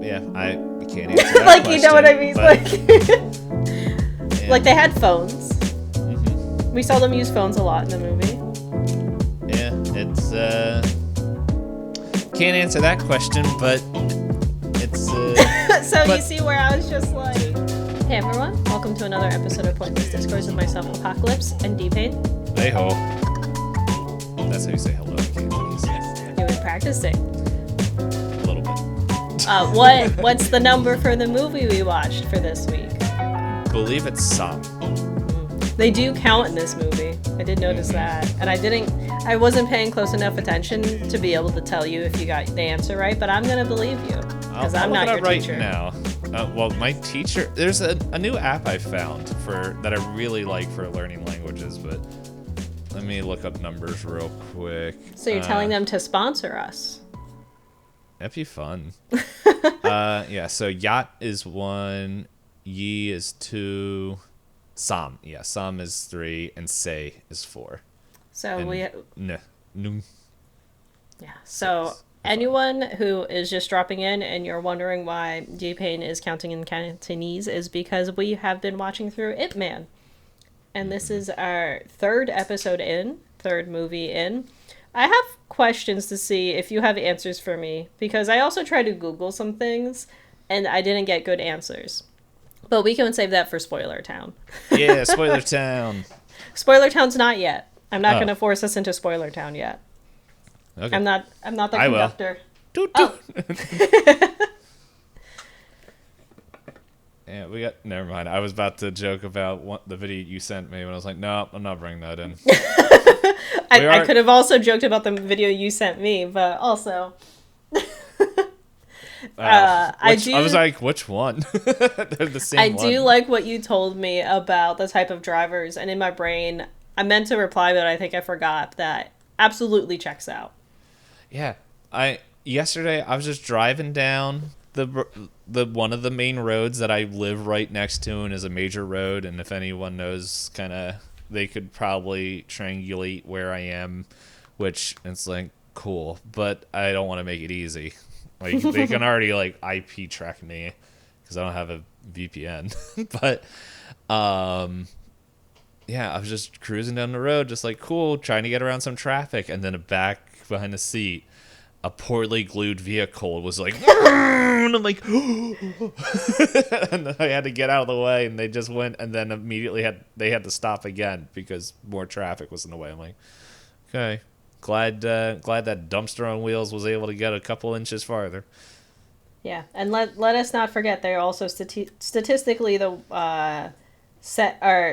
Yeah, I can't answer that like, question, you know what I mean? but, Like, like they had phones. Mm-hmm. We saw them use phones a lot in the movie. Yeah, it's, can't answer that question, but it's, So you see where I was just like, hey everyone, welcome to another episode of Pointless Discourse with myself, Hoppocalypse, and Itisdpayne. Hey ho. That's how you say hello in Cantonese. You were practicing. A little bit. What's the number for the movie we watched for this week? I believe it's some. They do count in this movie. I did notice that. And I wasn't paying close enough attention to be able to tell you if you got the answer right, but I'm going to believe you. Because I'm not your right teacher. Now. Well, my teacher, there's a new app I found that I really like for learning languages, but let me look up numbers real quick. So you're telling them to sponsor us? That'd be fun. Yeah, so yacht is 1, yi is 2, sam. Yeah, sam is 3, and say is 4. So yeah. So anyone who is just dropping in and you're wondering why Itisdpayne is counting in Cantonese is because we have been watching through Ip Man. And this is our third movie in. I have questions to see if you have answers for me, because I also tried to Google some things and I didn't get good answers. But we can save that for Spoiler Town. Yeah, Spoiler Town. Spoiler Town's not yet. I'm not going to force us into Spoiler Town yet. Okay. I'm not the conductor. Will. Oh. Yeah, never mind. I was about to joke about the video you sent me, when I was like, no, I'm not bringing that in. I could have also joked about the video you sent me, but also... I was like, which one? They're the same one. I do like what you told me about the type of drivers, and in my brain, I meant to reply, but I think I forgot that absolutely checks out. Yeah. Yesterday, I was just driving down the one of the main roads that I live right next to, and is a major road, and if anyone knows, they could probably triangulate where I am, which it's like, cool, but I don't want to make it easy. Like, they can already IP track me because I don't have a VPN. But yeah, I was just cruising down the road, just like, cool, trying to get around some traffic, and then back behind the seat, a poorly glued vehicle was like, and I'm like, and then I had to get out of the way, and they just went, and then immediately they had to stop again because more traffic was in the way. I'm like, okay, glad that dumpster on wheels was able to get a couple inches farther. Yeah, and let us not forget, they're also statistically the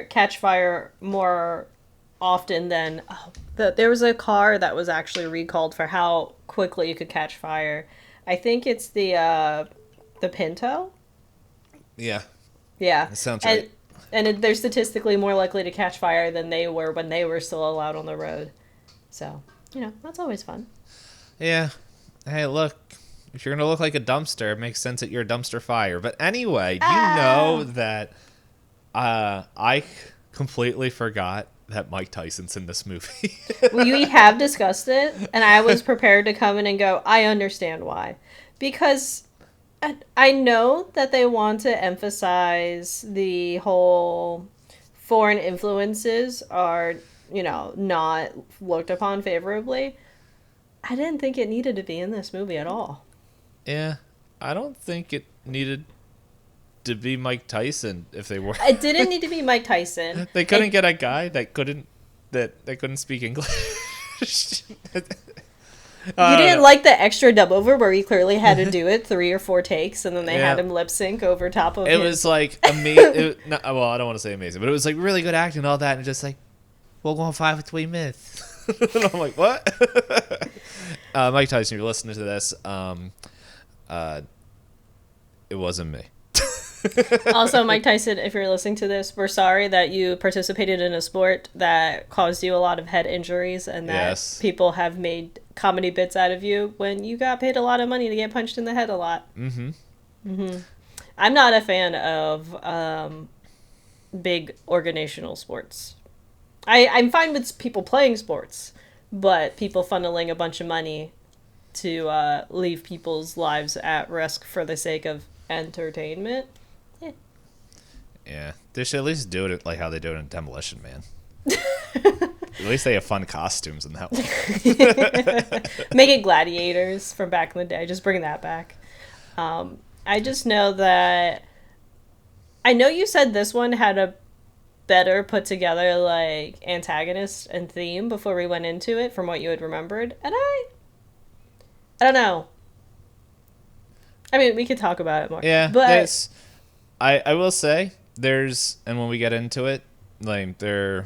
catch fire more often than there was a car that was actually recalled for how quickly you could catch fire. I think it's the Pinto. Yeah. That sounds right. And they're statistically more likely to catch fire than they were when they were still allowed on the road. So, that's always fun. Yeah. Hey, look, if you're gonna look like a dumpster, it makes sense that you're a dumpster fire. But anyway, you know that I completely forgot that Mike Tyson's in this movie. We have discussed it, and I was prepared to come in and go, I understand why. Because I know that they want to emphasize the whole foreign influences are, not looked upon favorably. I didn't think it needed to be in this movie at all. Yeah, I don't think it needed to be Mike Tyson if they were. It didn't need to be Mike Tyson. They couldn't get a guy that couldn't speak English. You didn't like the extra dub over where he clearly had to do it 3 or 4 takes, and then they had him lip sync over top of it. It was like amazing. Well, I don't want to say amazing, but it was like really good acting and all that, and just like, we'll go on 5 with 3 minutes. And I'm like, what? Mike Tyson, you're listening to this. It wasn't me. Also, Mike Tyson, if you're listening to this, we're sorry that you participated in a sport that caused you a lot of head injuries, and that people have made comedy bits out of you when you got paid a lot of money to get punched in the head a lot. I'm not a fan of big organizational sports. I'm fine with people playing sports, but people funneling a bunch of money to leave people's lives at risk for the sake of entertainment. Yeah, they should at least do it like how they do it in Demolition Man. At least they have fun costumes in that one. Make it gladiators from back in the day. Just bring that back. I just know that I know you said this one had a better put together like antagonist and theme before we went into it from what you had remembered, and I don't know. I mean, we could talk about it more. Yeah, but I will say there's, and when we get into it, like there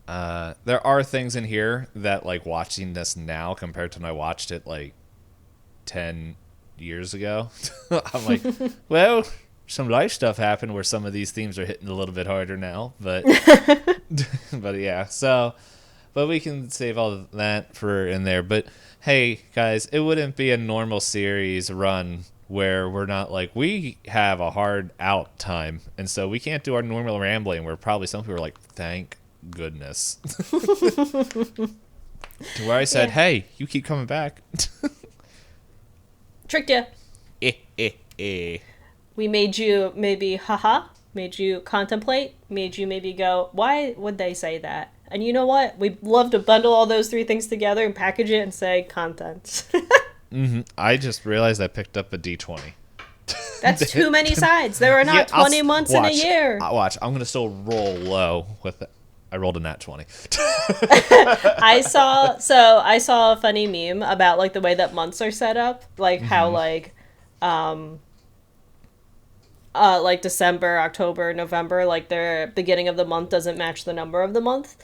are things in here that, like, watching this now compared to when I watched it like 10 years ago, I'm like, well, some life stuff happened where some of these themes are hitting a little bit harder now, but but yeah, so but we can save all of that for in there. But hey, guys, it wouldn't be a normal series run where we're not like, we have a hard out time, and so we can't do our normal rambling where probably some people are like, thank goodness. To where I said, hey, you keep coming back. Tricked you. Eh. We made you maybe made you contemplate, made you maybe go, why would they say that? And you know what? We'd love to bundle all those three things together and package it and say content. I just realized I picked up a D20. That's too many sides. There are not 20 months in a year. Watch. I'm going to still roll low with it. I rolled a nat 20. I saw a funny meme about like the way that months are set up, like how like December, October, November, like their beginning of the month doesn't match the number of the month.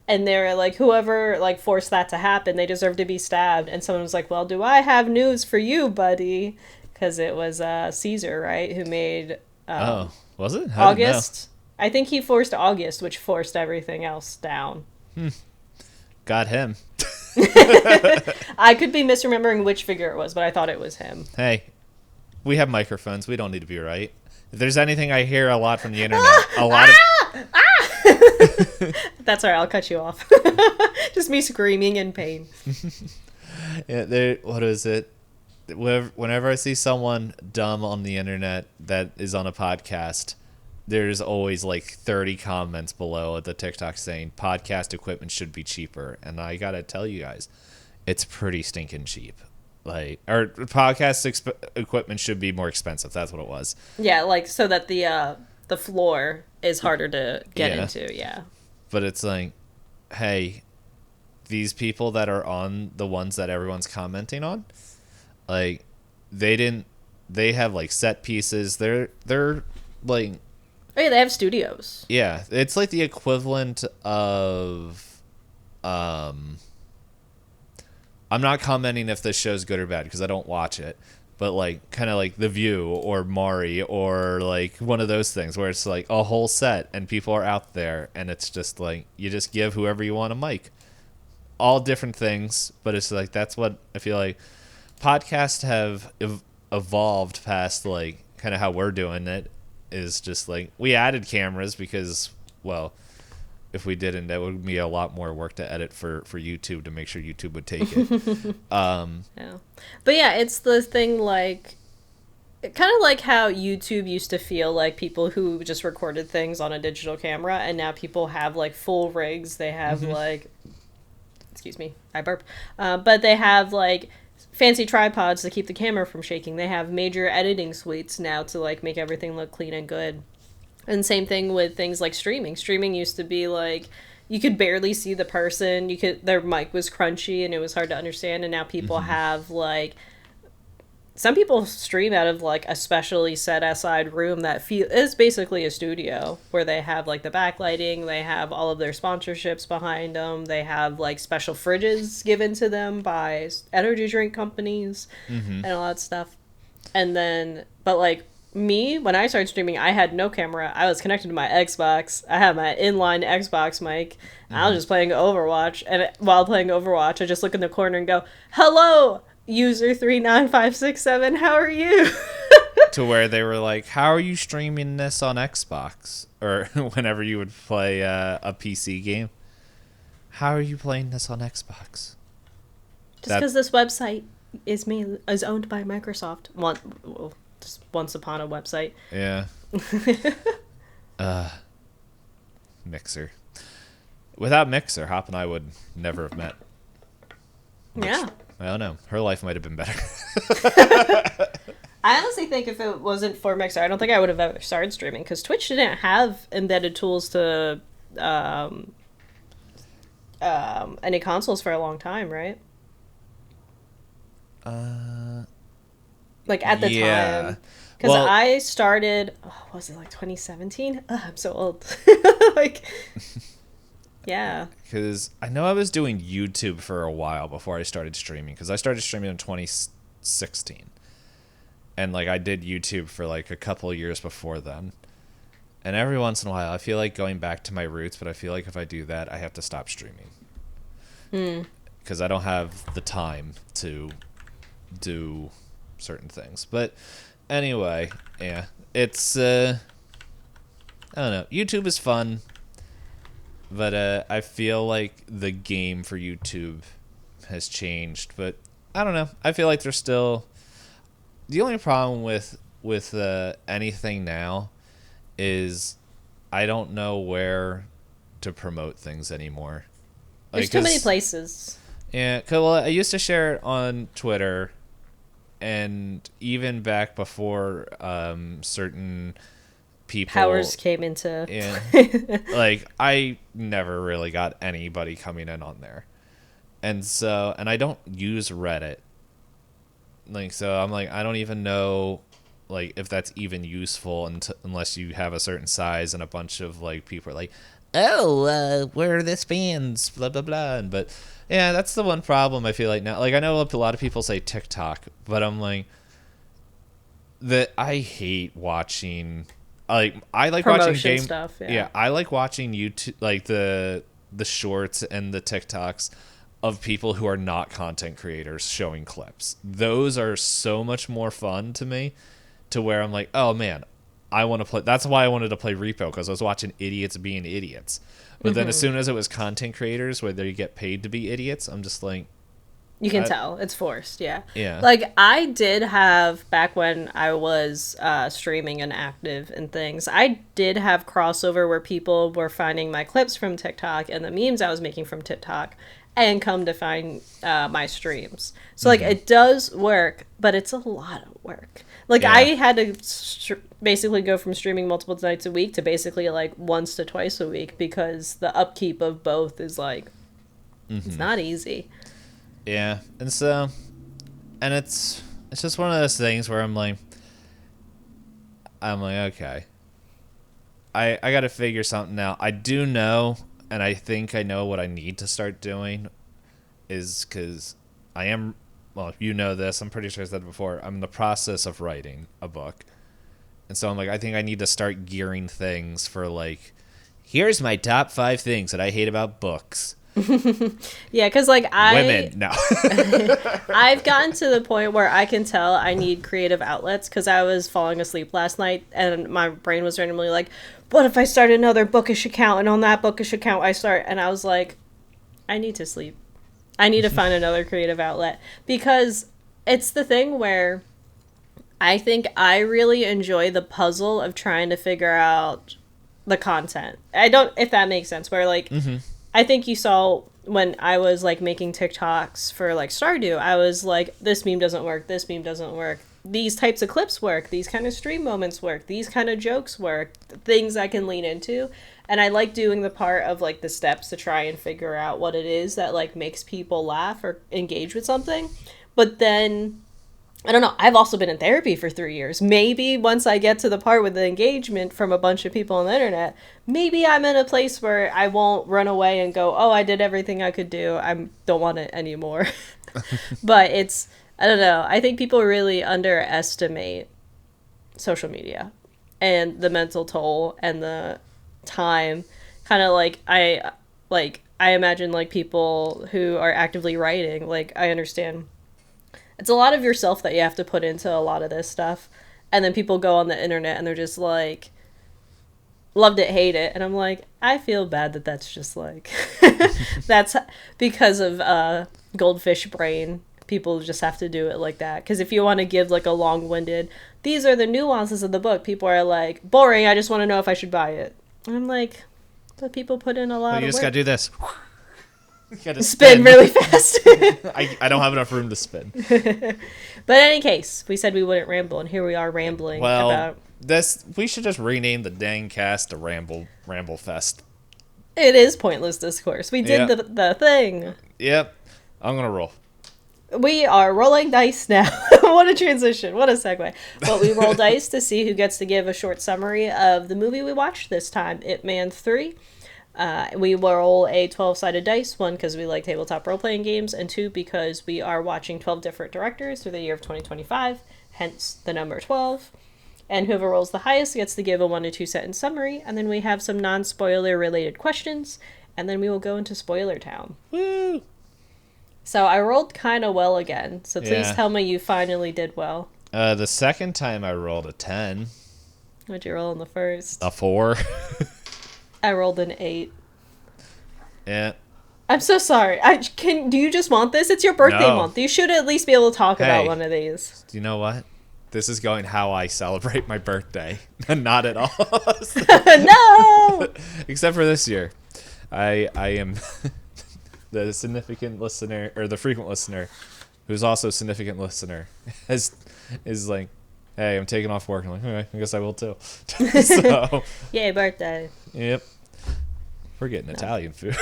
And they're like, whoever like forced that to happen, they deserve to be stabbed. And someone was like, well, do I have news for you, buddy? Because it was Caesar, right, who made was it? August. I think he forced August, which forced everything else down. Got him. I could be misremembering which figure it was, but I thought it was him. Hey, we have microphones. We don't need to be right. If there's anything I hear a lot from the internet, That's all right, I'll cut you off. Just me screaming in pain. Yeah, what is it? Whenever I see someone dumb on the internet that is on a podcast, there's always like 30 comments below the TikTok saying podcast equipment should be cheaper. And I gotta tell you guys, it's pretty stinking cheap. Like, our podcast equipment should be more expensive. That's what it was. Yeah, like so that the floor is harder to get into. Yeah. But it's like, hey, these people that are on the ones that everyone's commenting on, like, they have like set pieces. They're like, oh yeah, they have studios. Yeah, it's like the equivalent of I'm not commenting if this show's good or bad because I don't watch it, but like kind of like The View or Maury or like one of those things where it's like a whole set and people are out there and it's just like you just give whoever you want a mic. All different things, but it's like that's what I feel like podcasts have evolved past like kind of how we're doing it is just like we added cameras because, well, if we didn't, that would be a lot more work to edit for YouTube to make sure YouTube would take it. Yeah. But yeah, it's the thing like kind of like how YouTube used to feel like people who just recorded things on a digital camera, and now people have like full rigs. They have like, excuse me, I burp. But they have like fancy tripods to keep the camera from shaking. They have major editing suites now to like make everything look clean and good. And same thing with things like streaming. Streaming used to be like you could barely see the person. Their mic was crunchy and it was hard to understand. And now people have like some people stream out of like a specially set aside room that is basically a studio where they have like the backlighting. They have all of their sponsorships behind them. They have like special fridges given to them by energy drink companies and all that stuff. And then, but like me, when I started streaming, I had no camera. I was connected to my Xbox. I had my inline Xbox mic. I was just playing Overwatch. And while playing Overwatch, I just look in the corner and go, hello, user 39567, how are you? To where they were like, how are you streaming this on Xbox? Or whenever you would play a PC game. How are you playing this on Xbox? Just because this website is owned by Microsoft. Just once upon a website. Yeah. Mixer. Without Mixer, Hop and I would never have met. Yeah. I don't know. Her life might have been better. I honestly think if it wasn't for Mixer, I don't think I would have ever started streaming, because Twitch didn't have embedded tools to any consoles for a long time, right? Like at the time. Because I started, was it like 2017? I'm so old. Like, yeah. Because I know I was doing YouTube for a while before I started streaming. Because I started streaming in 2016. And, like, I did YouTube for, like, a couple of years before then. And every once in a while, I feel like going back to my roots. But I feel like if I do that, I have to stop streaming. Because I don't have the time to do certain things. But anyway, yeah. It's, I don't know. YouTube is fun. But I feel like the game for YouTube has changed. But I don't know. I feel like there's still... The only problem with anything now is I don't know where to promote things anymore. There's too many places. Yeah, cause I used to share it on Twitter, and even back before certain people powers came into. Yeah, like I never really got anybody coming in on there, and I don't use Reddit. Like, so I'm like, I don't even know, like, if that's even useful unless you have a certain size and a bunch of, like, people are like, oh, where are the fans, blah, blah, blah. But, yeah, that's the one problem I feel like now. Like, I know a lot of people say TikTok, but I'm like, I hate watching, like, I like promotion watching game stuff, yeah, I like watching YouTube, like, the shorts and the TikToks of people who are not content creators showing clips. Those are so much more fun to me, to where I'm like, oh man, I want to play. That's why I wanted to play Repo, because I was watching idiots being idiots. But then as soon as it was content creators where they get paid to be idiots, I'm just like, you can tell it's forced. Yeah. Yeah. Like, I did have, back when I was streaming and active and things, I did have crossover where people were finding my clips from TikTok and the memes I was making from TikTok and come to find my streams. So, like, it does work, but it's a lot of work. Like, Yeah. I had to basically go from streaming multiple nights a week to basically, like, once to twice a week, because the upkeep of both is, like, it's not easy. Yeah. And so, and it's just one of those things where I'm like, okay, I got to figure something out. I do know, and I think I know what I need to start doing, is because I am, well, you know this, I'm pretty sure I said it before, I'm in the process of writing a book. And so I'm like, I think I need to start gearing things for, like, here's my top 5 things that I hate about books. Yeah, because, like, Women, no. I've gotten to the point where I can tell I need creative outlets, because I was falling asleep last night and my brain was randomly like, what if I start another bookish account, and on that bookish account I start, and I was like, I need to sleep. I need to find another creative outlet, because it's the thing where I think I really enjoy the puzzle of trying to figure out the content. I don't, if that makes sense, where, like, I think you saw when I was, like, making TikToks for, like, Stardew, I was like, this meme doesn't work, this meme doesn't work, these types of clips work, these kind of stream moments work, these kind of jokes work, things I can lean into. And I like doing the part of, like, the steps to try and figure out what it is that, like, makes people laugh or engage with something. But then, I don't know, I've also been in therapy for 3 years. Maybe once I get to the part with the engagement from a bunch of people on the internet, maybe I'm in a place where I won't run away and go, oh, I did everything I could do, I don't want it anymore. But it's, I don't know, I think people really underestimate social media and the mental toll and the time. Kind of like, I imagine, like, people who are actively writing, like, I understand it's a lot of yourself that you have to put into a lot of this stuff. And then people go on the internet and they're just like loved it, hate it, and I'm like, I feel bad that that's just like that's because of goldfish brain. People just have to do it like that, because if you want to give like a long-winded, these are the nuances of the book, people are like, boring, I just want to know if I should buy it. And I'm like, but people put in a lot Well, of you just work. gotta do this. You gotta Spin really fast. I don't have enough room to spin. But in any case, we said we wouldn't ramble, and here we are rambling Well, about. we should just rename the dang cast to Ramble Fest. It is pointless discourse. We did Yep. the thing. Yep. I'm gonna roll. We are rolling dice now. What a transition. What a segue. But we roll dice to see who gets to give a short summary of the movie we watched this time, Ip Man 3. We roll a 12-sided dice, one because we like tabletop role-playing games, and two because we are watching 12 different directors through the year of 2025, hence the number 12. And whoever rolls the highest gets to give a 1 to 2 sentence summary, and then we have some non-spoiler related questions, and then we will go into Spoiler Town. Woo! So I rolled kind of well again, so please Yeah. tell me you finally did well. The second time I rolled a 10. What'd you roll in the first? A 4. I rolled an 8. Yeah. I'm so sorry. Do you just want this? It's your birthday No. month. You should at least be able to talk about Hey. one of these. Do you know what? This is going how I celebrate my birthday. Not at all. No! Except for this year. I am the significant listener, or the frequent listener, who's also a significant listener, is like, hey, I'm taking off work. I'm like, okay, I guess I will too. So, Yay, birthday. yep. We're getting Italian food.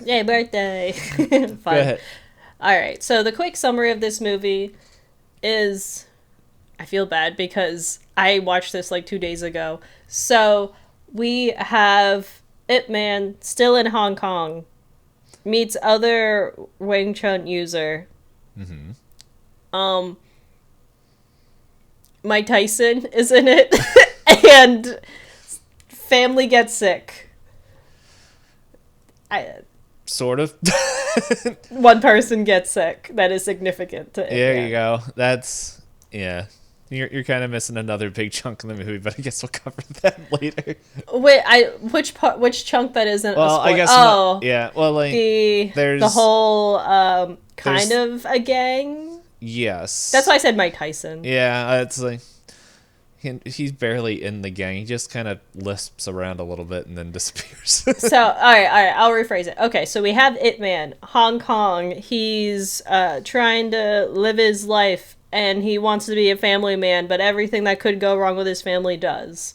Yay, birthday. Go Fun. ahead. All right, so the quick summary of this movie is, I feel bad because I watched this like 2 days ago. So we have Ip Man still in Hong Kong, meets other Wing Chun user. Mike Tyson is in it, and family gets sick. Sort of. One person gets sick. That is significant to Ip There Man. you go. That's, yeah. You're kind of missing another big chunk of the movie, but I guess we'll cover that later. Wait, which chunk that isn't? Well, a I guess oh, yeah. Well, like the there's whole kind there's- of a gang. yes. That's why I said Mike Tyson. Yeah, it's like he's barely in the gang. He just kind of lisps around a little bit and then disappears. So all right, I'll rephrase it. Okay, so we have Ip Man, Hong Kong. He's trying to live his life, and he wants to be a family man, but everything that could go wrong with his family does.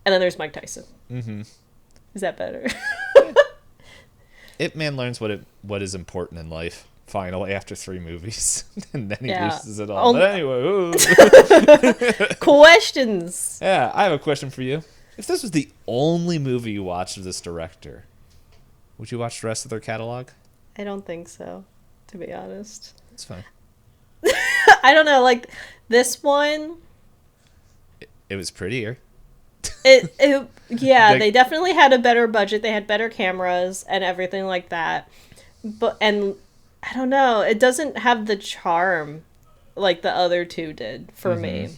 And then there's Mike Tyson. Mm-hmm. Is that better? Ip Man learns what is important in life. Finally, after 3 movies, and then he Yeah. loses it all. But anyway, ooh. Questions. Yeah, I have a question for you. If this was the only movie you watched of this director, would you watch the rest of their catalog? I don't think so, to be honest. It's fine. I don't know, like this one. It was prettier. Yeah, Like- they definitely had a better budget. They had better cameras and everything like that. And I don't know, it doesn't have the charm like the other two did for me.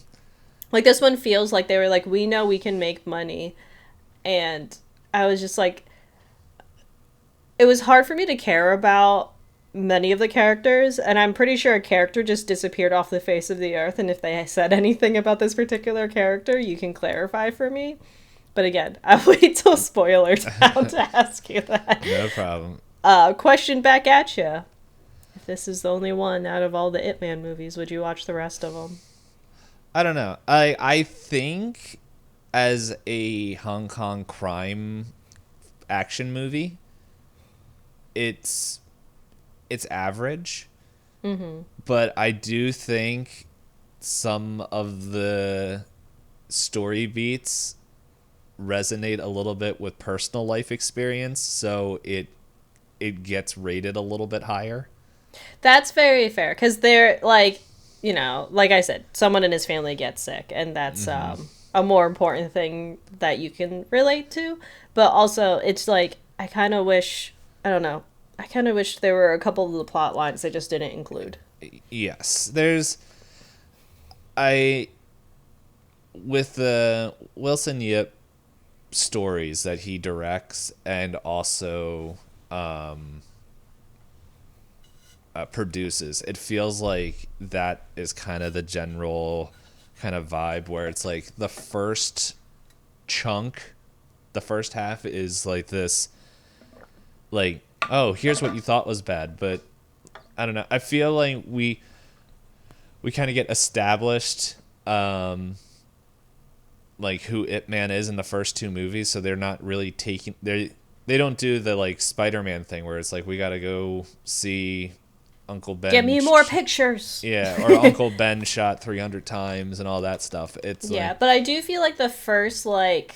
Like this one feels like they were like, we know we can make money, and I was just like, it was hard for me to care about many of the characters, and I'm pretty sure a character just disappeared off the face of the earth, and if they said anything about this particular character, you can clarify for me. But again, I'll wait till spoiler town to ask you that. No problem. Question back at you. If this is the only one out of all the Ip Man movies, would you watch the rest of them? I don't know. I think as a Hong Kong crime action movie, it's average. But I do think some of the story beats resonate a little bit with personal life experience, so it gets rated a little bit higher. That's very fair, because they're like, you know, like I said, someone in his family gets sick, and that's a more important thing that you can relate to. But also, it's like, I kind of wish, I don't know, I kind of wish there were a couple of the plot lines they just didn't include. Yes, with the Wilson Yip stories that he directs and also produces. It feels like that is kind of the general kind of vibe where it's like the first chunk, the first half is like this, like, oh, here's what you thought was bad, but I don't know. I feel like we kind of get established, like who Ip Man is in the first two movies, so they're not really taking they don't do the like Spider-Man thing where it's like we gotta go see Uncle Ben. Get me more pictures. Yeah, or Uncle Ben shot 300 times and all that stuff. It's Yeah, like, but I do feel like the first, like,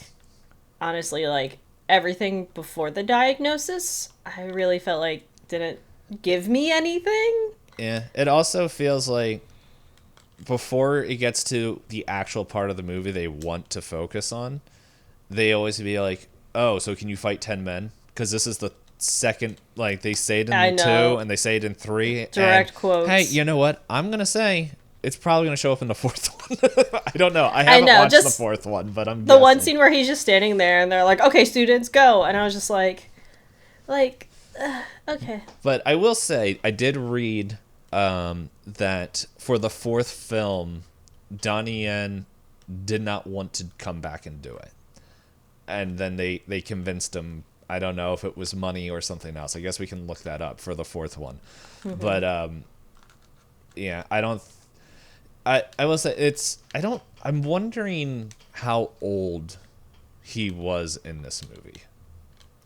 honestly, like, everything before the diagnosis, I really felt like didn't give me anything. yeah. It also feels like before it gets to the actual part of the movie they want to focus on, they always be like, oh, so can you fight 10 men? Because this is the second, like, they say it I in know. 2 and they say it in 3. Direct and, quotes. Hey, you know what? I'm going to say it's probably going to show up in the 4th one. I don't know. I haven't watched the 4th one, but I'm the guessing. one scene where he's just standing there and they're like, okay, students, go. And I was just like, okay. But I will say, I did read that for the 4th film, Donnie Yen did not want to come back and do it. And then they convinced him. I don't know if it was money or something else. I guess we can look that up for the 4th one. Mm-hmm. But yeah, I will say I'm wondering how old he was in this movie.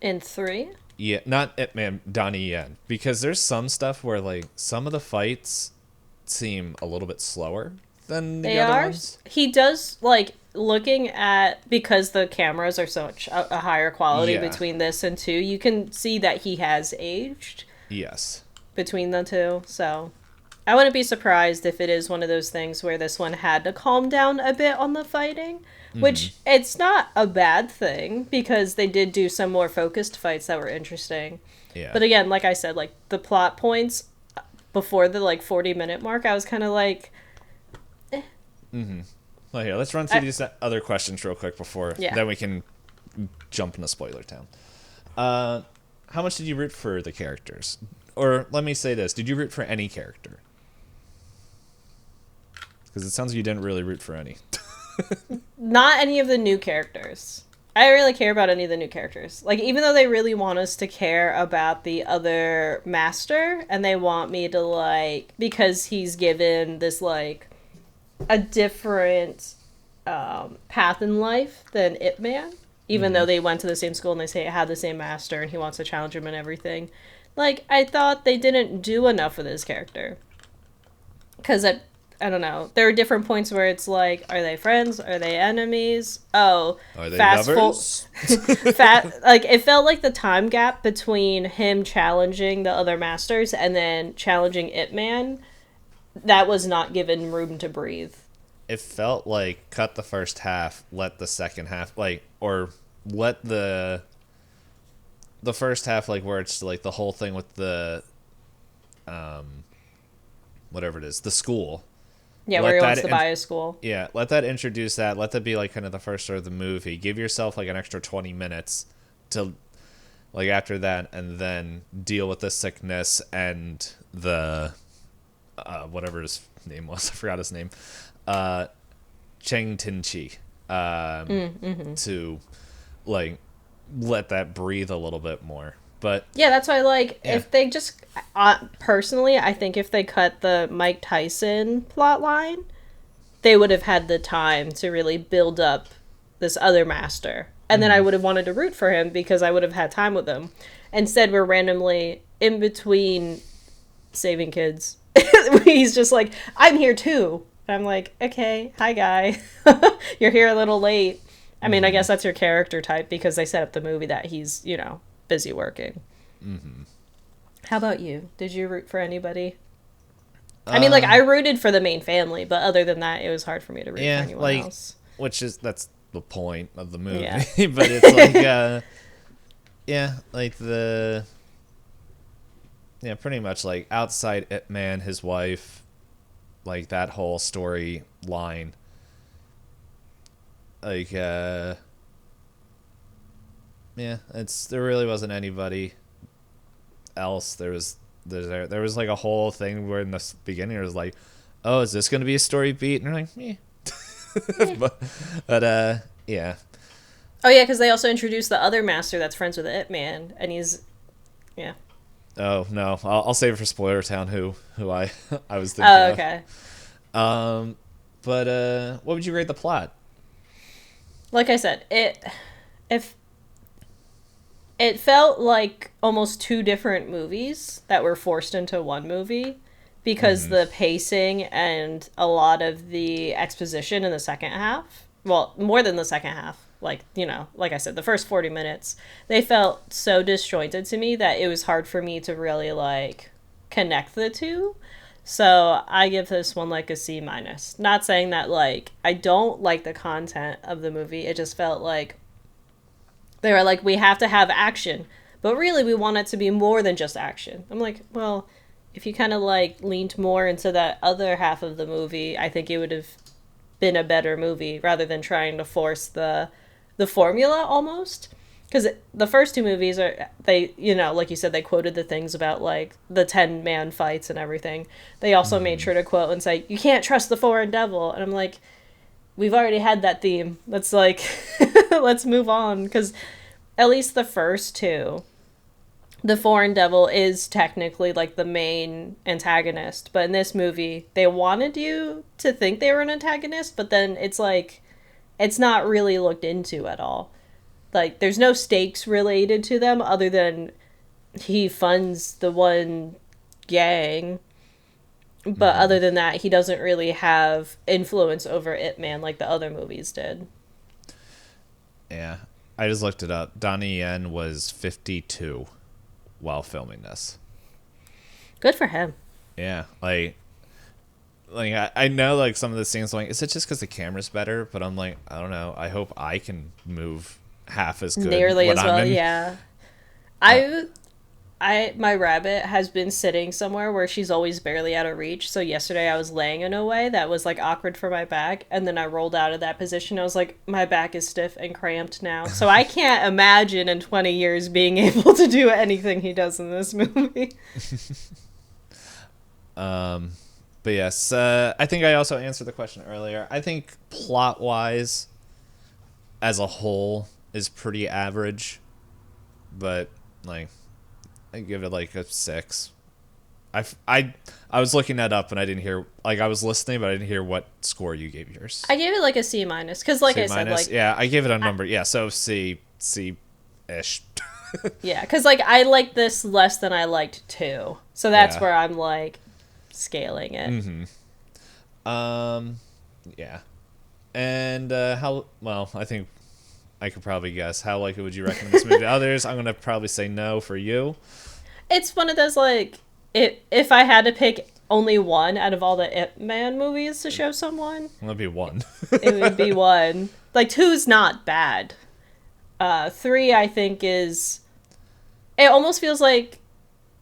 In 3? Yeah, not Ip Man, Donnie Yen. Because there's some stuff where, like, some of the fights seem a little bit slower than the other ones. He does, like, looking at, because the cameras are such a higher quality between this and 2, you can see that he has aged. Yes. Between the two, so I wouldn't be surprised if it is one of those things where this one had to calm down a bit on the fighting, which it's not a bad thing because they did do some more focused fights that were interesting. Yeah. But again, like I said, like the plot points before the like 40-minute mark, I was kind of like, Well, here, let's run through these other questions real quick before then we can jump into spoiler town. How much did you root for the characters? Or let me say this, did you root for any character? Because it sounds like you didn't really root for any. Not any of the new characters. I don't really care about any of the new characters. Like, even though they really want us to care about the other master, and they want me to, like, because he's given this, like, a different path in life than Ip Man, even though they went to the same school and they say it had the same master and he wants to challenge him and everything. Like, I thought they didn't do enough with his character. Because I don't know. There are different points where it's like, are they friends? Are they enemies? Oh, are they lovers? Like, it felt like the time gap between him challenging the other masters and then challenging Ip Man, that was not given room to breathe. It felt like cut the first half, let the second half, like, or let the first half, like, where it's like the whole thing with the whatever it is, the school. Yeah, where he wants to buy a school. Yeah, let that introduce that. Let that be like kind of the first start of the movie. Give yourself like an extra 20 minutes to, like, after that, and then deal with the sickness and the whatever his name was. I forgot his name. Cheng Tin-chi. To, like, let that breathe a little bit more. But yeah, that's why, like, if they just personally, I think if they cut the Mike Tyson plot line, they would have had the time to really build up this other master, and then I would have wanted to root for him because I would have had time with him. Instead, we're randomly in between saving kids. He's just like, I'm here too. I'm like, okay, hi guy. You're here a little late. I mean, I guess that's your character type because they set up the movie that he's, you know, busy working. How about you? Did you root for anybody? I mean, like, I rooted for the main family, but other than that, it was hard for me to root for anyone else. That's the point of the movie. Yeah. But it's like, like pretty much like outside Ip Man, his wife, like that whole story line. Like, yeah, there really wasn't anybody else. There was like a whole thing where in the beginning it was like, oh, is this gonna be a story beat? And they're like, but yeah. Oh yeah, because they also introduced the other master that's friends with Ip Man, and he's yeah. Oh no, I'll save it for Spoiler Town. Who I I was thinking Oh of. okay. But what would you rate the plot? Like I said, if it felt like almost two different movies that were forced into one movie because Mm-hmm. the pacing and a lot of the exposition in the second half, well, more than the second half, like, like I said, the first 40 minutes, they felt so disjointed to me that it was hard for me to really like connect the two. So I give this one like a C minus. Not saying that like I don't like the content of the movie. It just felt like they were like, we have to have action, but really we want it to be more than just action. I'm like, well, if you kind of like leaned more into that other half of the movie, I think it would have been a better movie rather than trying to force the formula almost. Because the first two movies are they like you said, they quoted the things about like the 10-man fights and everything. They also made Mm-hmm. sure to quote and say you can't trust the foreign devil, and I'm like, we've already had that theme. Let's like let's move on, because at least the first two, the foreign devil is technically like the main antagonist, but in this movie they wanted you to think they were an antagonist, but then it's like it's not really looked into at all. Like there's no stakes related to them other than he funds the one gang, but Mm-hmm. other than that he doesn't really have influence over Ip Man like the other movies did. Yeah, I just looked it up. Donnie Yen was 52 while filming this. Good for him. Yeah, like I know like some of the scenes. Like, is it just because the camera's better? But I'm like, I don't know. I hope I can move half as good Nearly when as I'm well, in. yeah. Uh, I my rabbit has been sitting somewhere where she's always barely out of reach. So yesterday I was laying in a way that was like awkward for my back, and then I rolled out of that position. I was like, my back is stiff and cramped now. So I can't imagine in 20 years being able to do anything he does in this movie. but yes, I think I also answered the question earlier. I think plot wise, as a whole, is pretty average, but like I give it like a 6. I was looking that up and I didn't hear, like, I was listening but I didn't hear what score you gave yours. I gave it like a C minus because, like C I said, minus. like Yeah, I gave it a I, number. Yeah, so C ish. yeah, because like I liked this less than I liked two, so that's Yeah. where I'm like scaling it. Um. Yeah. And how? Well, I think I could probably guess. How likely would you recommend this movie to others? I'm gonna probably say no for you. It's one of those like if I had to pick only one out of all the Ip Man movies to show someone, That'll be one. it would be one. Like two's not bad. Three I think is it almost feels like,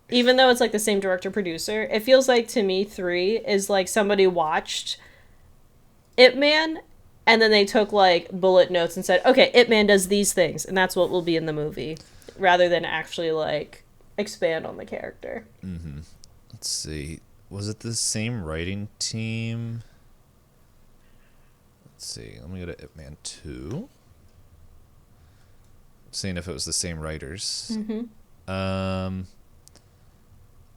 even though it's like the same director producer, it feels like to me three is like somebody watched Ip Man and then they took like bullet notes and said, okay, Ip Man does these things and that's what will be in the movie, rather than actually like expand on the character. Let's see. Was it the same writing team? Let's see. Let me go to Ip Man 2. Seeing if it was the same writers. Um,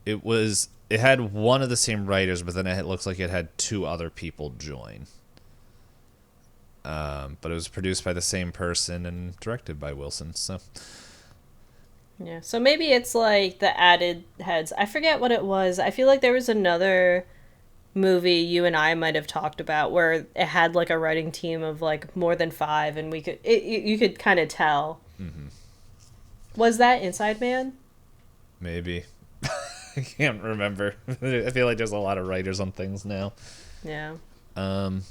it was. It had one of the same writers, but then it looks like it had two other people join. But it was produced by the same person and directed by Wilson. So Yeah, so maybe it's like the added heads. I forget what it was. I feel like there was another movie you and I might have talked about where it had like a writing team of like more than five, and we could you could kind of tell. Was that Inside Man? maybe I can't remember. I feel like there's a lot of writers on things now. Yeah. Um,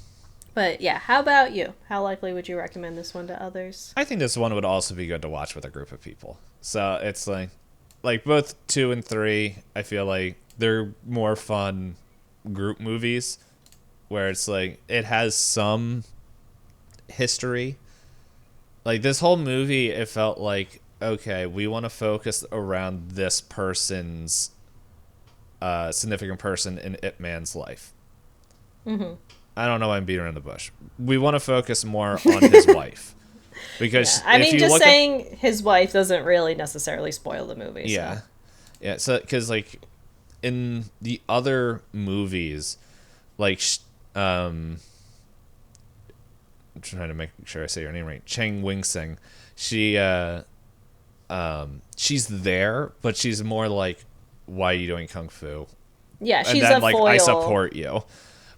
But yeah, how about you? How likely would you recommend this one to others? I think this one would also be good to watch with a group of people. So it's like both 2 and 3. I feel like they're more fun group movies where it's like it has some history, like this whole movie, it felt like, okay, we want to focus around this person's significant person in Ip Man's life. Mm-hmm. I don't know why I'm beating around the bush. We want to focus more on his wife. Because Yeah. I if mean, you just look saying his wife doesn't really necessarily spoil the movie. yeah. So. Yeah, so because like in the other movies, like I'm trying to make sure I say her name right. Chang Wing Sing. She she's there, but she's more like, why are you doing kung fu? Yeah, And she's then a like, foil. I support you.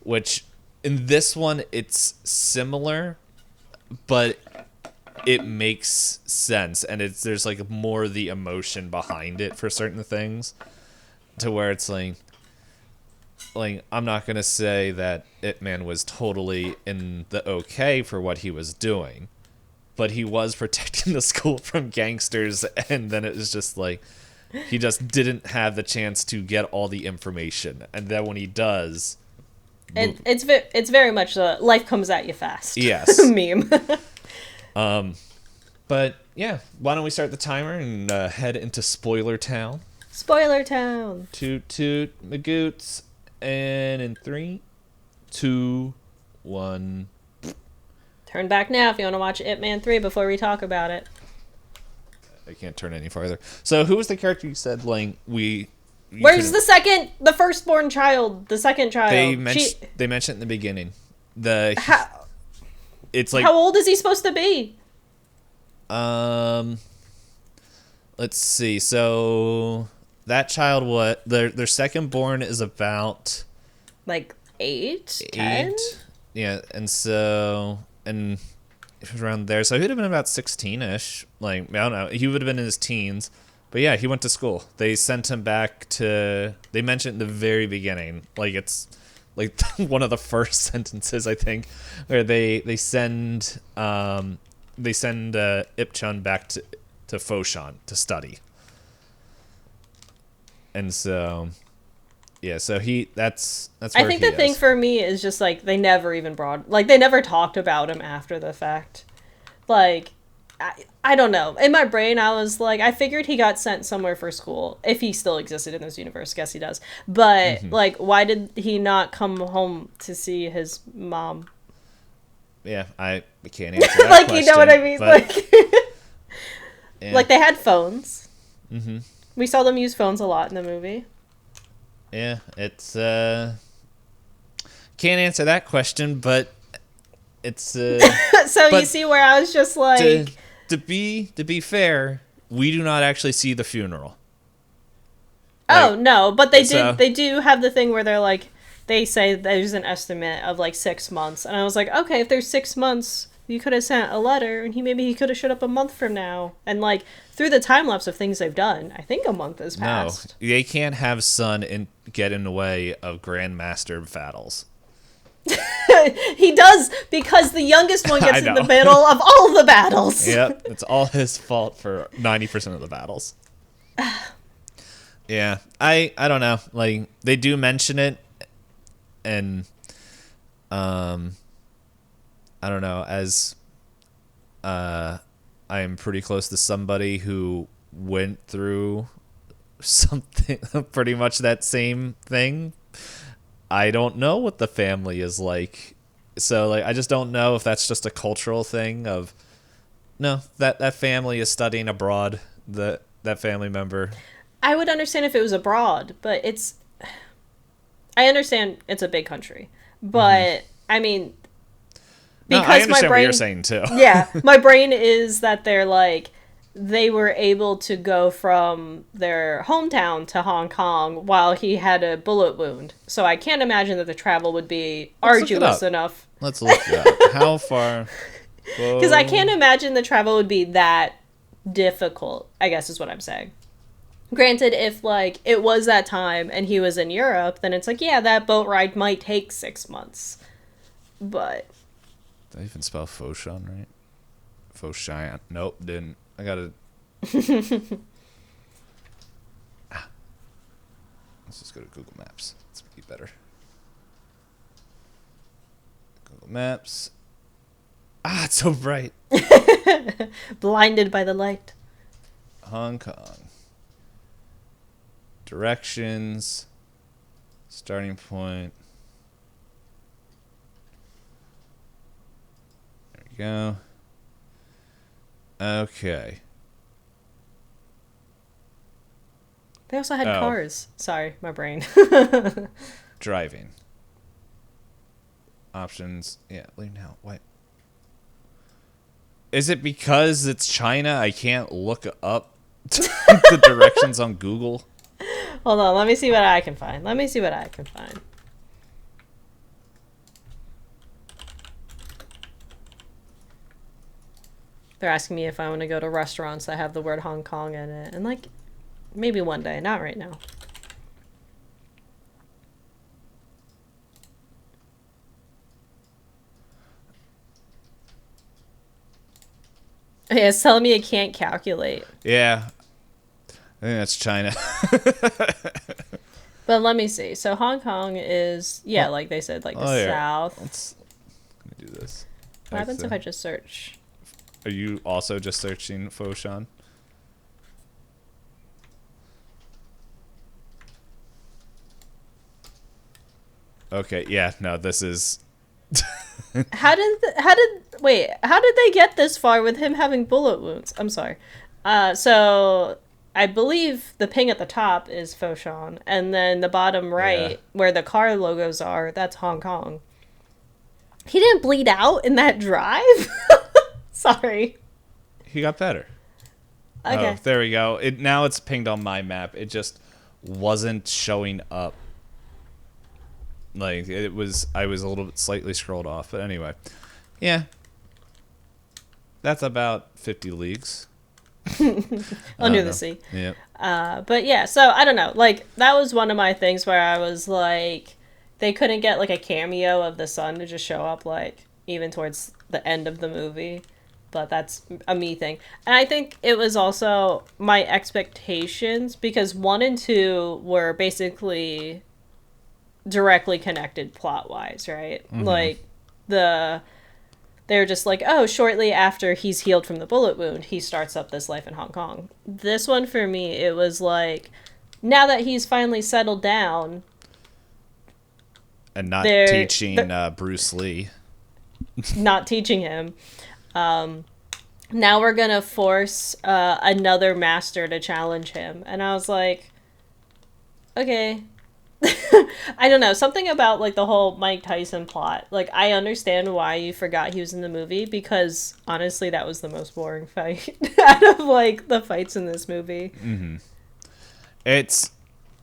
Which in this one it's similar, but it makes sense, and there's like more of the emotion behind it for certain things, to where it's like I'm not gonna say that Ip Man was totally in the okay for what he was doing, but he was protecting the school from gangsters, and then it was just like he just didn't have the chance to get all the information, and then when he does, boom. It's very much the life comes at you fast. Yes. Meme. But yeah, why don't we start the timer and head into Spoiler Town? Spoiler Town. Toot toot magoots, and in 3, 2, 1. Turn back now if you want to watch Ip Man 3 before we talk about it. I can't turn any farther. So who was the character you said like we? Where's the firstborn child, the second child? They mentioned it in the beginning. It's like, how old is he supposed to be? Let's see. So that child, what their second born is about Like 8, 10? 8. Yeah, and so it was around there. So he'd have been about 16ish. Like, I don't know. He would have been in his teens. But yeah, he went to school. They sent him back to. They mentioned in the very beginning, like it's like one of the first sentences I think, where they send Ip Chun back to Foshan to study. And so, yeah, so that's where I think he the thing is. for me is just like they never they never talked about him after the fact. Like, I don't know. In my brain, I was like, I figured he got sent somewhere for school. If he still existed in this universe, guess he does. But, like, why did he not come home to see his mom? Yeah, I can't answer that like, question. You know what I mean? But, Like, yeah. like, they had phones. Mm-hmm. We saw them use phones a lot in the movie. Yeah, it's, can't answer that question, but it's, So but you see where I was just like... To be fair, we do not actually see the funeral. Oh, no, but they so, do have the thing where they're like, they say there's an estimate of like 6 months. And I was like, okay, if there's 6 months, you could have sent a letter and maybe he could have showed up a month from now. And like, through the time lapse of things they've done, I think a month has passed. No, they can't have Sun get in the way of Grandmaster battles. He does, because the youngest one gets in the middle of all the battles. Yep, it's all his fault for 90% of the battles. Yeah, I don't know. Like, they do mention it, and I don't know, as I am pretty close to somebody who went through something pretty much that same thing. I don't know what the family is like. So, like, I just don't know if that's just a cultural thing of, no, that family is studying abroad, that family member. I would understand if it was abroad, but I understand it's a big country. But, I mean, because I understand my brain, what you're saying, too. Yeah, my brain is that they're like, they were able to go from their hometown to Hong Kong while he had a bullet wound. So I can't imagine that the travel would be arduous enough. Let's look it up. How far? Because I can't imagine the travel would be that difficult, I guess is what I'm saying. Granted, if like it was that time and he was in Europe, then it's like, yeah, that boat ride might take 6 months. But... Did I even spell Foshan right? Foshan. Nope, didn't. I gotta. Let's just go to Google Maps. It's be better. Google Maps. It's so bright. Blinded by the light. Hong Kong. Directions. Starting point. There we go. Okay. They also had cars. Sorry, my brain. Driving. Options. Yeah, leave now. What? Is it because it's China I can't look up the directions on Google? Hold on, let me see what I can find. They're asking me if I want to go to restaurants that have the word Hong Kong in it. And, like, maybe one day. Not right now. Yeah, it's telling me it can't calculate. Yeah. I think that's China. But let me see. So Hong Kong is, yeah, like they said, like the south. Let me do this. What happens if I just search? Are you also just searching Foshan? Okay, yeah, no, this is... How did they get this far with him having bullet wounds? I'm sorry. So I believe the ping at the top is Foshan, and then the bottom right, where the car logos are, that's Hong Kong. He didn't bleed out in that drive? Sorry. He got better. Okay. Oh, there we go. Now it's pinged on my map. It just wasn't showing up. Like, I was a little bit slightly scrolled off. But anyway. Yeah. That's about 50 leagues. Under the sea. Yep. But yeah, so I don't know. Like, that was one of my things where I was like, they couldn't get like a cameo of the sun to just show up, like, even towards the end of the movie. But that's a me thing. And I think it was also my expectations, because 1 and 2 were basically directly connected plot-wise, right? Mm-hmm. Like, they're just like, oh, shortly after he's healed from the bullet wound, he starts up this life in Hong Kong. This one, for me, it was like, now that he's finally settled down... And not teaching Bruce Lee. Not teaching him. Now we're gonna force another master to challenge him. And I was like, okay. I don't know. Something about, like, the whole Mike Tyson plot. Like, I understand why you forgot he was in the movie, because, honestly, that was the most boring fight out of, like, the fights in this movie. Mm-hmm. It's,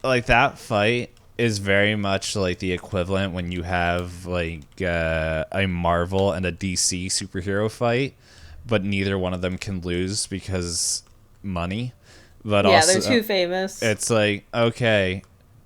like, that fight is very much, like, the equivalent when you have, like, a Marvel and a DC superhero fight, but neither one of them can lose because money. But yeah, also, they're too famous. It's like, okay...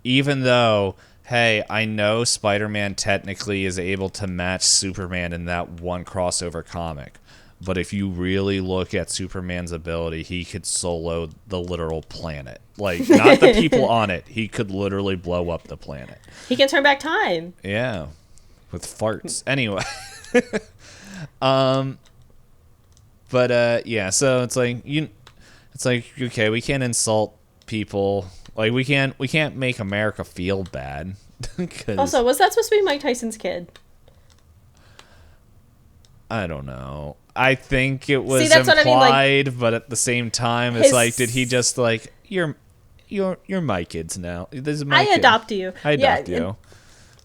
Even though, hey, I know Spider-Man technically is able to match Superman in that one crossover comic, but if you really look at Superman's ability, he could solo the literal planet. Like, not the people on it. He could literally blow up the planet. He can turn back time. Yeah, with farts. Anyway. Yeah, so it's like, okay, we can't insult people. Like, we can't make America feel bad. Also, was that supposed to be Mike Tyson's kid? I don't know. I think it was that's implied, what I mean, like, but at the same time, it's like, did he just like, you're my kids now. This is my kid. Adopt you. I adopt you.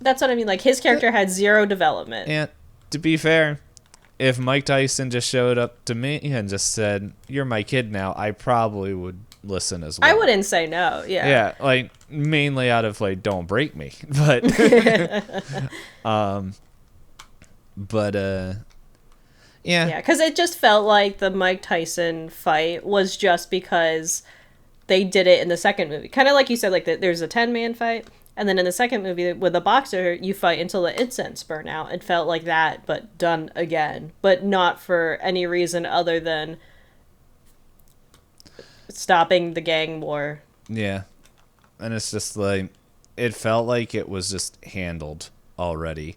That's what I mean. Like, his character had zero development. And to be fair, if Mike Tyson just showed up to me and just said, "You're my kid now," I probably would listen as well. I wouldn't say no. Yeah. Yeah, like, mainly out of, like, don't break me, but yeah, because it just felt like the Mike Tyson fight was just because they did it in the second movie. Kind of like you said, like, there's a 10-man fight, and then in the second movie with the boxer, you fight until the incense burn out. It felt like that, but done again, but not for any reason other than stopping the gang war. Yeah. And it's just like, it felt like it was just handled already.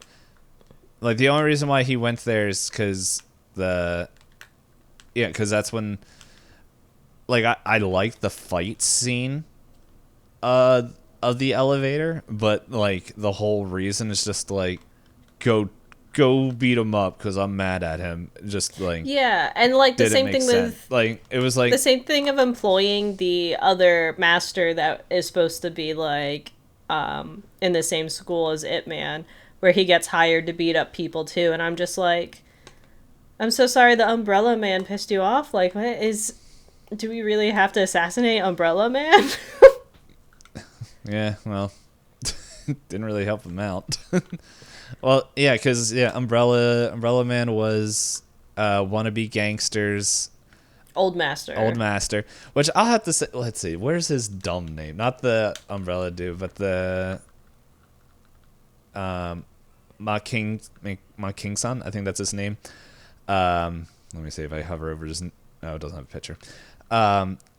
Like, the only reason why he went there is because the yeah, because that's when, like, I like the fight scene of the elevator, but like the whole reason is just like go beat him up because I'm mad at him. Just like Yeah, and like the didn't same make thing sense. with Like it was the like same thing of employing the other master that is supposed to be like in the same school as Ip Man, where he gets hired to beat up people too, and I'm just like, I'm so sorry the Umbrella Man pissed you off. Like, what is? Do we really have to assassinate Umbrella Man? yeah, well, didn't really help him out. Well, yeah, because yeah, Umbrella Man was wannabe gangsters Old Master. old master, which I'll have to say. Let's see, where's his dumb name? Not the Umbrella dude, but the Ma King son. I think that's his name. Let me see if I hover over just. Oh, it doesn't have a picture.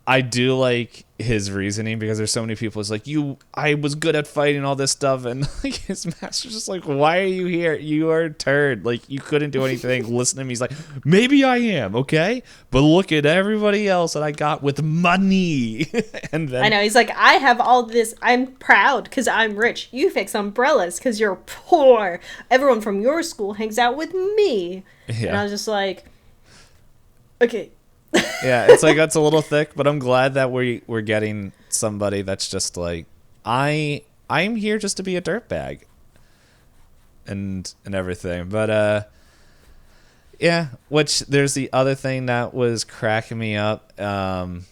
I do like his reasoning because there's so many people. It's like I was good at fighting all this stuff, and like his master's just like, why are you here? You are a turd. Like you couldn't do anything. Listen to me. He's like, maybe I am okay, but look at everybody else that I got with money. And then I know, he's like, I have all this. I'm proud because I'm rich. You fix umbrellas because you're poor. Everyone from your school hangs out with me. Yeah. And I was just like, okay. Yeah, it's like that's a little thick, but I'm glad that we're getting somebody that's just like I'm here just to be a dirtbag and everything. But yeah, which there's the other thing that was cracking me up. Let's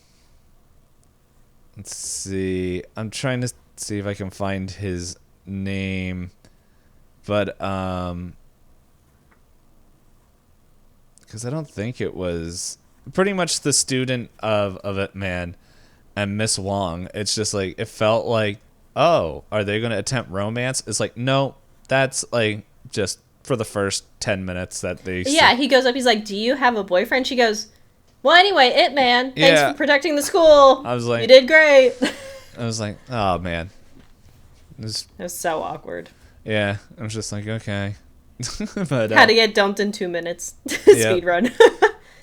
see. I'm trying to see if I can find his name. But because I don't think it was pretty much the student of it, man, and Miss Wong. It's just like it felt like, oh, are they going to attempt romance? It's like, no, that's like just for the first 10 minutes that they. Yeah, he goes up. He's like, "Do you have a boyfriend?" She goes, "Well, anyway, Ip Man. Thanks Yeah. for protecting the school. I was like, you did great." I was like, oh man, It was so awkward. yeah. I was just like, okay, but Had to get dumped in 2 minutes. Yeah. Speed run.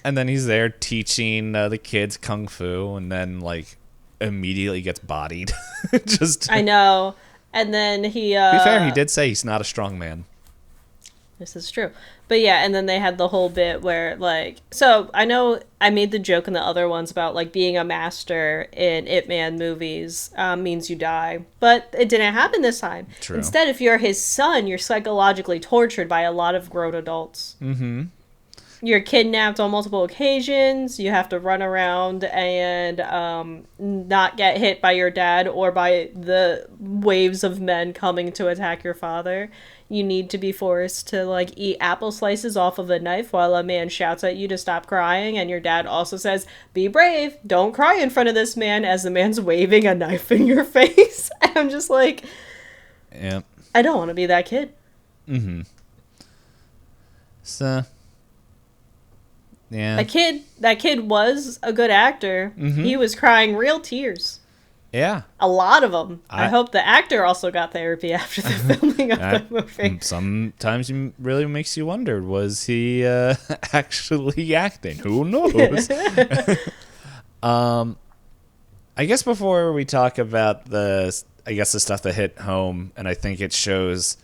and then he's there teaching the kids kung fu, and then like immediately gets bodied. Just I know. And then he. to be fair, he did say he's not a strong man. This is true. But yeah, and then they had the whole bit where, like, so I know I made the joke in the other ones about, like, being a master in Ip Man movies means you die. But it didn't happen this time. True. Instead, if you're his son, you're psychologically tortured by a lot of grown adults. Mm-hmm. You're kidnapped on multiple occasions. You have to run around and not get hit by your dad or by the waves of men coming to attack your father. You need to be forced to, like, eat apple slices off of a knife while a man shouts at you to stop crying, and your dad also says, "Be brave, don't cry in front of this man," as the man's waving a knife in your face. And I'm just like, Yeah. I don't want to be that kid. Mm-hmm. So, yeah. That kid was a good actor. Mm-hmm. He was crying real tears. Yeah. A lot of them. I I- hope the actor also got therapy after the filming of the movie. Sometimes it really makes you wonder, was he actually acting? Who knows? I guess before we talk about the stuff that hit home, and I think it shows,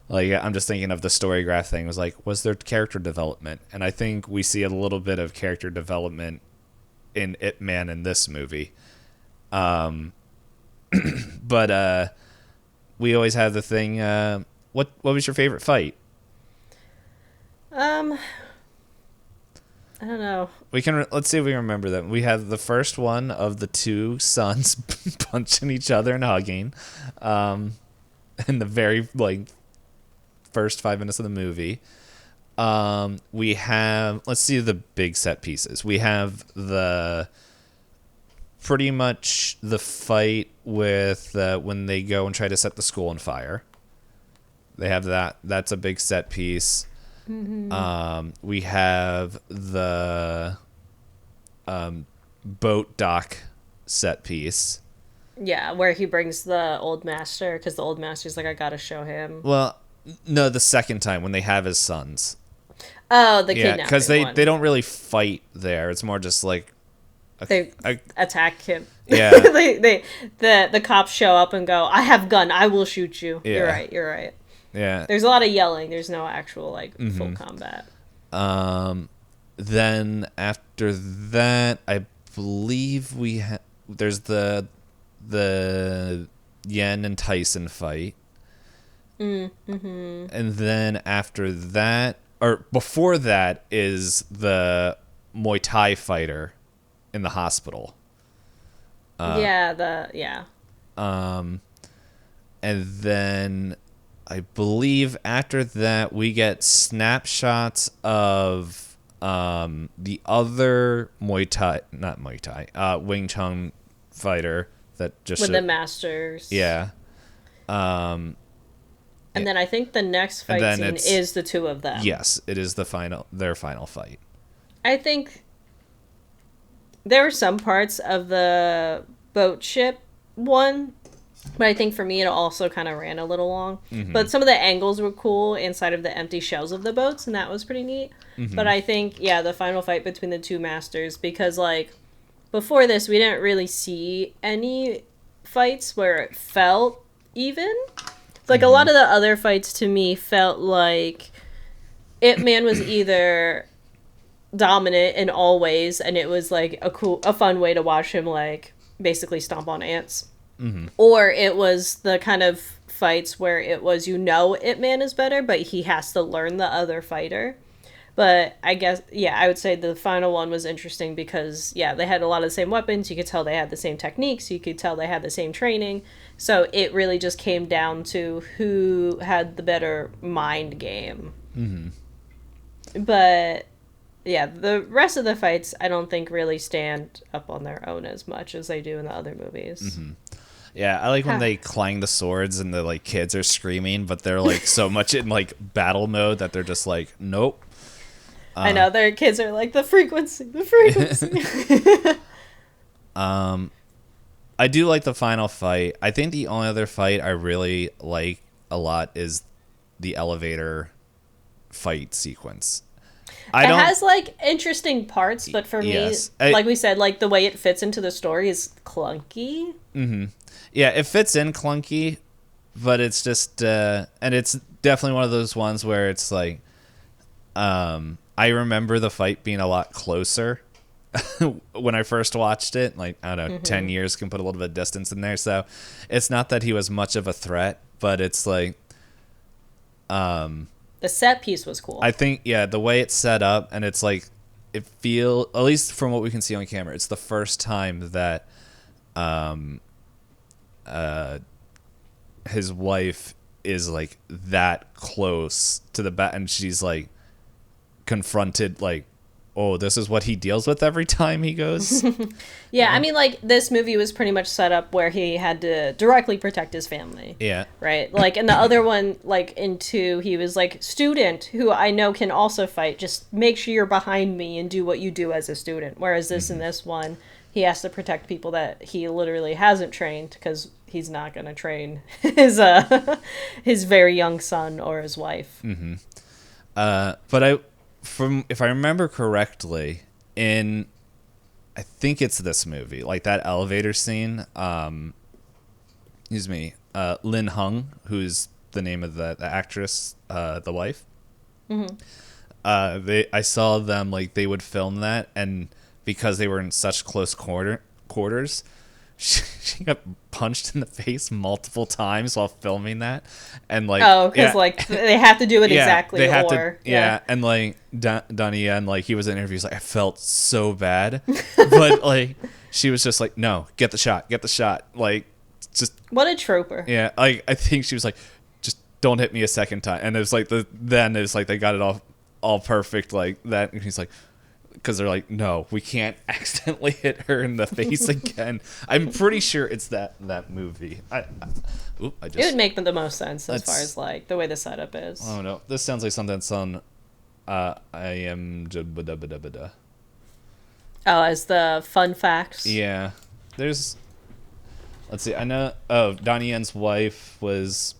like, I'm just thinking of the story graph thing, was there character development? And I think we see a little bit of character development in Ip Man in this movie. But we always have the thing, what was your favorite fight? I don't know. Let's see if we remember them. We have the first one of the two sons punching each other and hugging, in the very, like, first 5 minutes of the movie. We have, let's see the big set pieces. We have pretty much the fight with when they go and try to set the school on fire. They have that. That's a big set piece. Mm-hmm. We have the boat dock set piece. Yeah, where he brings the old master, because the old master's like, I gotta show him. Well, no, the second time when they have his sons. Oh, the Yeah, kidnapping because one. they don't really fight there. It's more just like They a attack him. yeah, The cops show up and go, "I have gun. I will shoot you." You're yeah, right. You're right. yeah. There's a lot of yelling. There's no actual like full combat. Then after that, I believe there's the Yen and Tyson fight. And then after that, or before that, is the Muay Thai fighter in the hospital. Yeah. And then I believe after that, we get snapshots of the other not Muay Thai, Wing Chun fighter that just With the masters. yeah. And then I think the next fight scene is the two of them. Yes, it is their final fight. I think there were some parts of the boat ship one, but I think for me it also kind of ran a little long. But some of the angles were cool inside of the empty shells of the boats, and that was pretty neat. But I think, yeah, the final fight between the two masters, because like before this we didn't really see any fights where it felt even. Like a lot of the other fights to me felt like Ip Man was either dominant in all ways, and it was like a fun way to watch him like basically stomp on ants, or it was the kind of fights where it was Ip Man is better, but he has to learn the other fighter. But I guess, yeah, I would say the final one was interesting because, yeah, they had a lot of the same weapons. You could tell they had the same techniques. You could tell they had the same training. So it really just came down to who had the better mind game. But, yeah, the rest of the fights I don't think really stand up on their own as much as they do in the other movies. Yeah, I like when they clang the swords and the like kids are screaming, but they're like so much in like battle mode that they're just like, nope. I know, their kids are like, the frequency. I do like the final fight. I think the only other fight I really like a lot is the elevator fight sequence. It has like interesting parts, but for me, like we said, like the way it fits into the story is clunky. Yeah, it fits in clunky, but it's just and it's definitely one of those ones where it's like I remember the fight being a lot closer when I first watched it. Like, I don't know, 10 years can put a little bit of distance in there. So it's not that he was much of a threat, but it's like... the set piece was cool. I think, yeah, the way it's set up, and it's like, at least from what we can see on camera, it's the first time that his wife is like that close to the bat, and she's like, confronted like, oh, this is what he deals with every time he goes. Yeah, I mean, like, this movie was pretty much set up where he had to directly protect his family. Yeah. Right? Like, in the other one, like, in 2, he was like, student, who I know can also fight, just make sure you're behind me and do what you do as a student. Whereas this in this one, he has to protect people that he literally hasn't trained, because he's not going to train his very young son or his wife. But if I remember correctly, I think it's this movie, like that elevator scene, Lin Hung, who's the name of the actress, the wife. I saw them, like, they would film that, and because they were in such close quarters, she got punched in the face multiple times while filming that, and like, like they have to do it exactly. They have to, and like Donnie Yen, like, he was in interviews like, I felt so bad, but like she was just like, no, get the shot, like, just what a trooper. Yeah, like, I think she was like, just don't hit me a second time, and it was like then it's like they got it all perfect like that, and he's like, because they're like, no, we can't accidentally hit her in the face again. I'm pretty sure it's that movie. It would make the most sense as far as like the way the setup is. Oh no, this sounds like something that's on I am. Oh, as the fun facts. Yeah, let's see. I know. Oh, Donnie Yen's wife was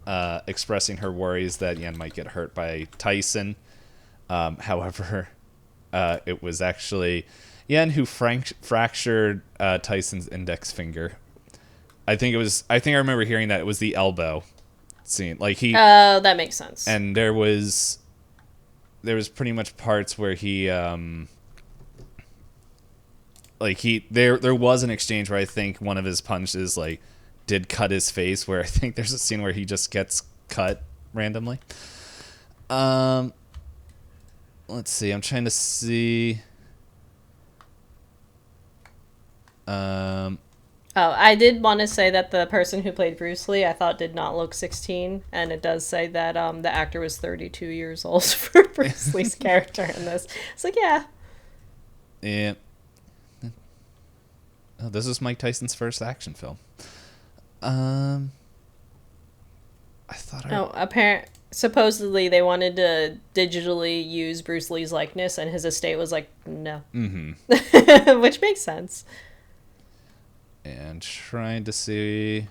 expressing her worries that Yen might get hurt by Tyson. However, it was actually Yen who fractured Tyson's index finger. I think I remember hearing that it was the elbow scene. Like he. Oh, that makes sense. And there was pretty much parts where he there was an exchange where I think one of his punches like did cut his face, where I think there's a scene where he just gets cut randomly. Let's see. I'm trying to see. Oh, I did want to say that the person who played Bruce Lee, I thought did not look 16, and it does say that the actor was 32 years old for Bruce Lee's character in this. It's like, yeah. Yeah. Oh, this is Mike Tyson's first action film. I thought. Supposedly they wanted to digitally use Bruce Lee's likeness, and his estate was like, no. Mm-hmm. Which makes sense. And trying to see.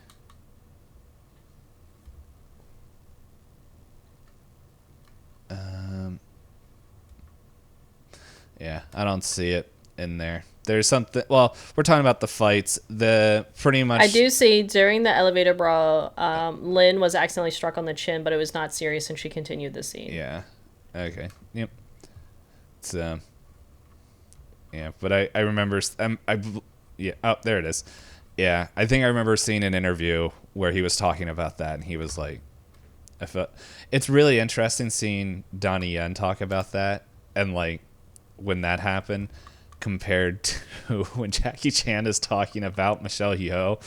Yeah, I don't see it in there. There's something. Well, we're talking about the fights. Pretty much. I do see during the elevator brawl, Lynn was accidentally struck on the chin, but it was not serious, and she continued the scene. Yeah. Okay. Yep. It's Yeah, but I remember. Yeah. Oh, there it is. Yeah, I think I remember seeing an interview where he was talking about that, and he was like, "I felt it's really interesting seeing Donnie Yen talk about that, and like when that happened." Compared to when Jackie Chan is talking about Michelle Yeoh,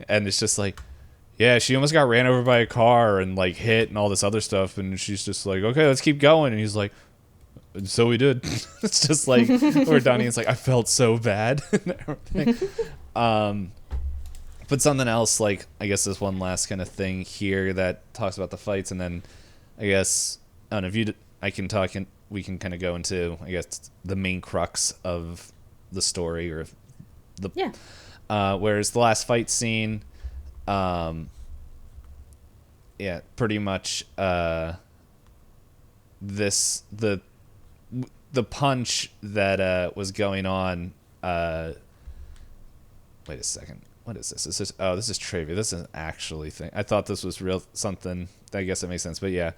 and it's just like, yeah, she almost got ran over by a car and like hit and all this other stuff, and she's just like, okay, let's keep going, and he's like, so we did. It's just like where Donnie is like, I felt so bad. And everything. But something else, like I guess there's one last kind of thing here that talks about the fights, and then I guess I don't know if you I can talk and we can kind of go into, I guess, the main crux of the story, or the whereas the last fight scene, pretty much this the punch that was going on. Wait a second. What is this? This is trivia. This is actually thing. I thought this was real something. I guess it makes sense, but yeah.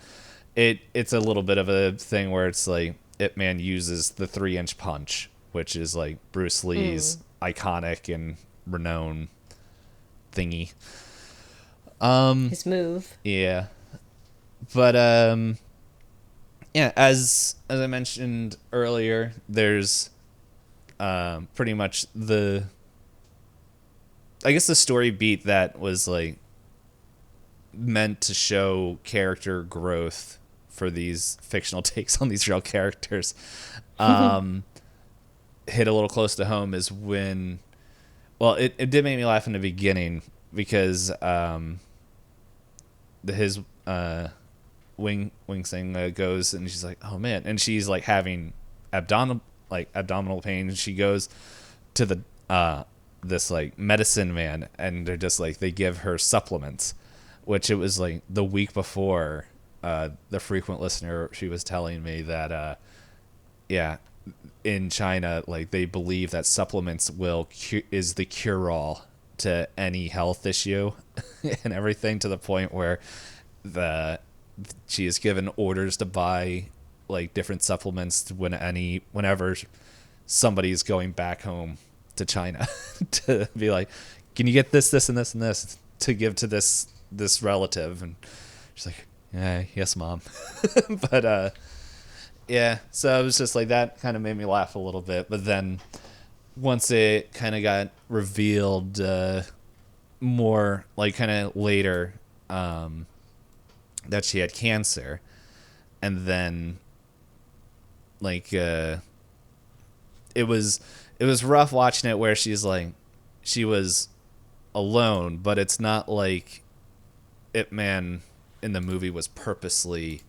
It's a little bit of a thing where it's like Ip Man uses the 3-inch punch, which is like Bruce Lee's iconic and renowned thingy. His move. Yeah. But as I mentioned earlier, there's pretty much the story beat that was like meant to show character growth for these fictional takes on these real characters hit a little close to home is when, well, it did make me laugh in the beginning because his Wing Sing goes and she's like, oh man, and she's like having abdominal pain, and she goes to the this like medicine man, and they're just like, they give her supplements, which it was like the week before. The frequent listener, she was telling me that in China, like they believe that supplements is the cure-all to any health issue and everything, to the point where she is given orders to buy like different supplements whenever somebody's going back home to China to be like, can you get this, and this, and this to give to this relative? And she's like, yes, Mom. But so it was just like that kind of made me laugh a little bit. But then once it kind of got revealed more, like kind of later, that she had cancer, and then like it was rough watching it, where she's like, she was alone, but it's not like Ip Man in the movie was purposely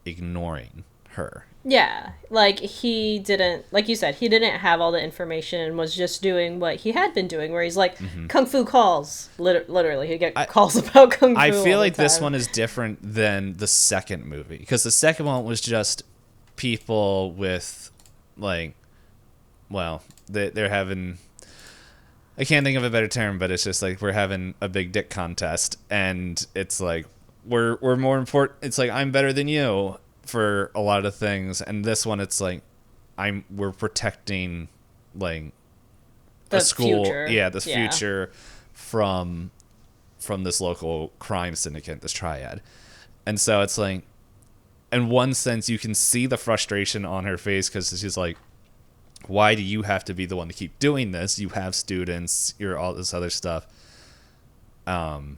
ignoring her. Yeah, like he didn't, like you said, he didn't have all the information and was just doing what he had been doing, where he's like, Kung Fu calls. Literally, he'd get calls about Kung Fu. I feel like this one is different than the second movie, because the second one was just people with like, well, they're having, I can't think of a better term, but it's just like we're having a big dick contest, and it's like we're more important. It's like I'm better than you for a lot of things, and this one it's like we're protecting like The a school, future. this future from this local crime syndicate, this triad. And so it's like, in one sense, you can see the frustration on her face because she's like, why do you have to be the one to keep doing this? You have students, you're all this other stuff. Like,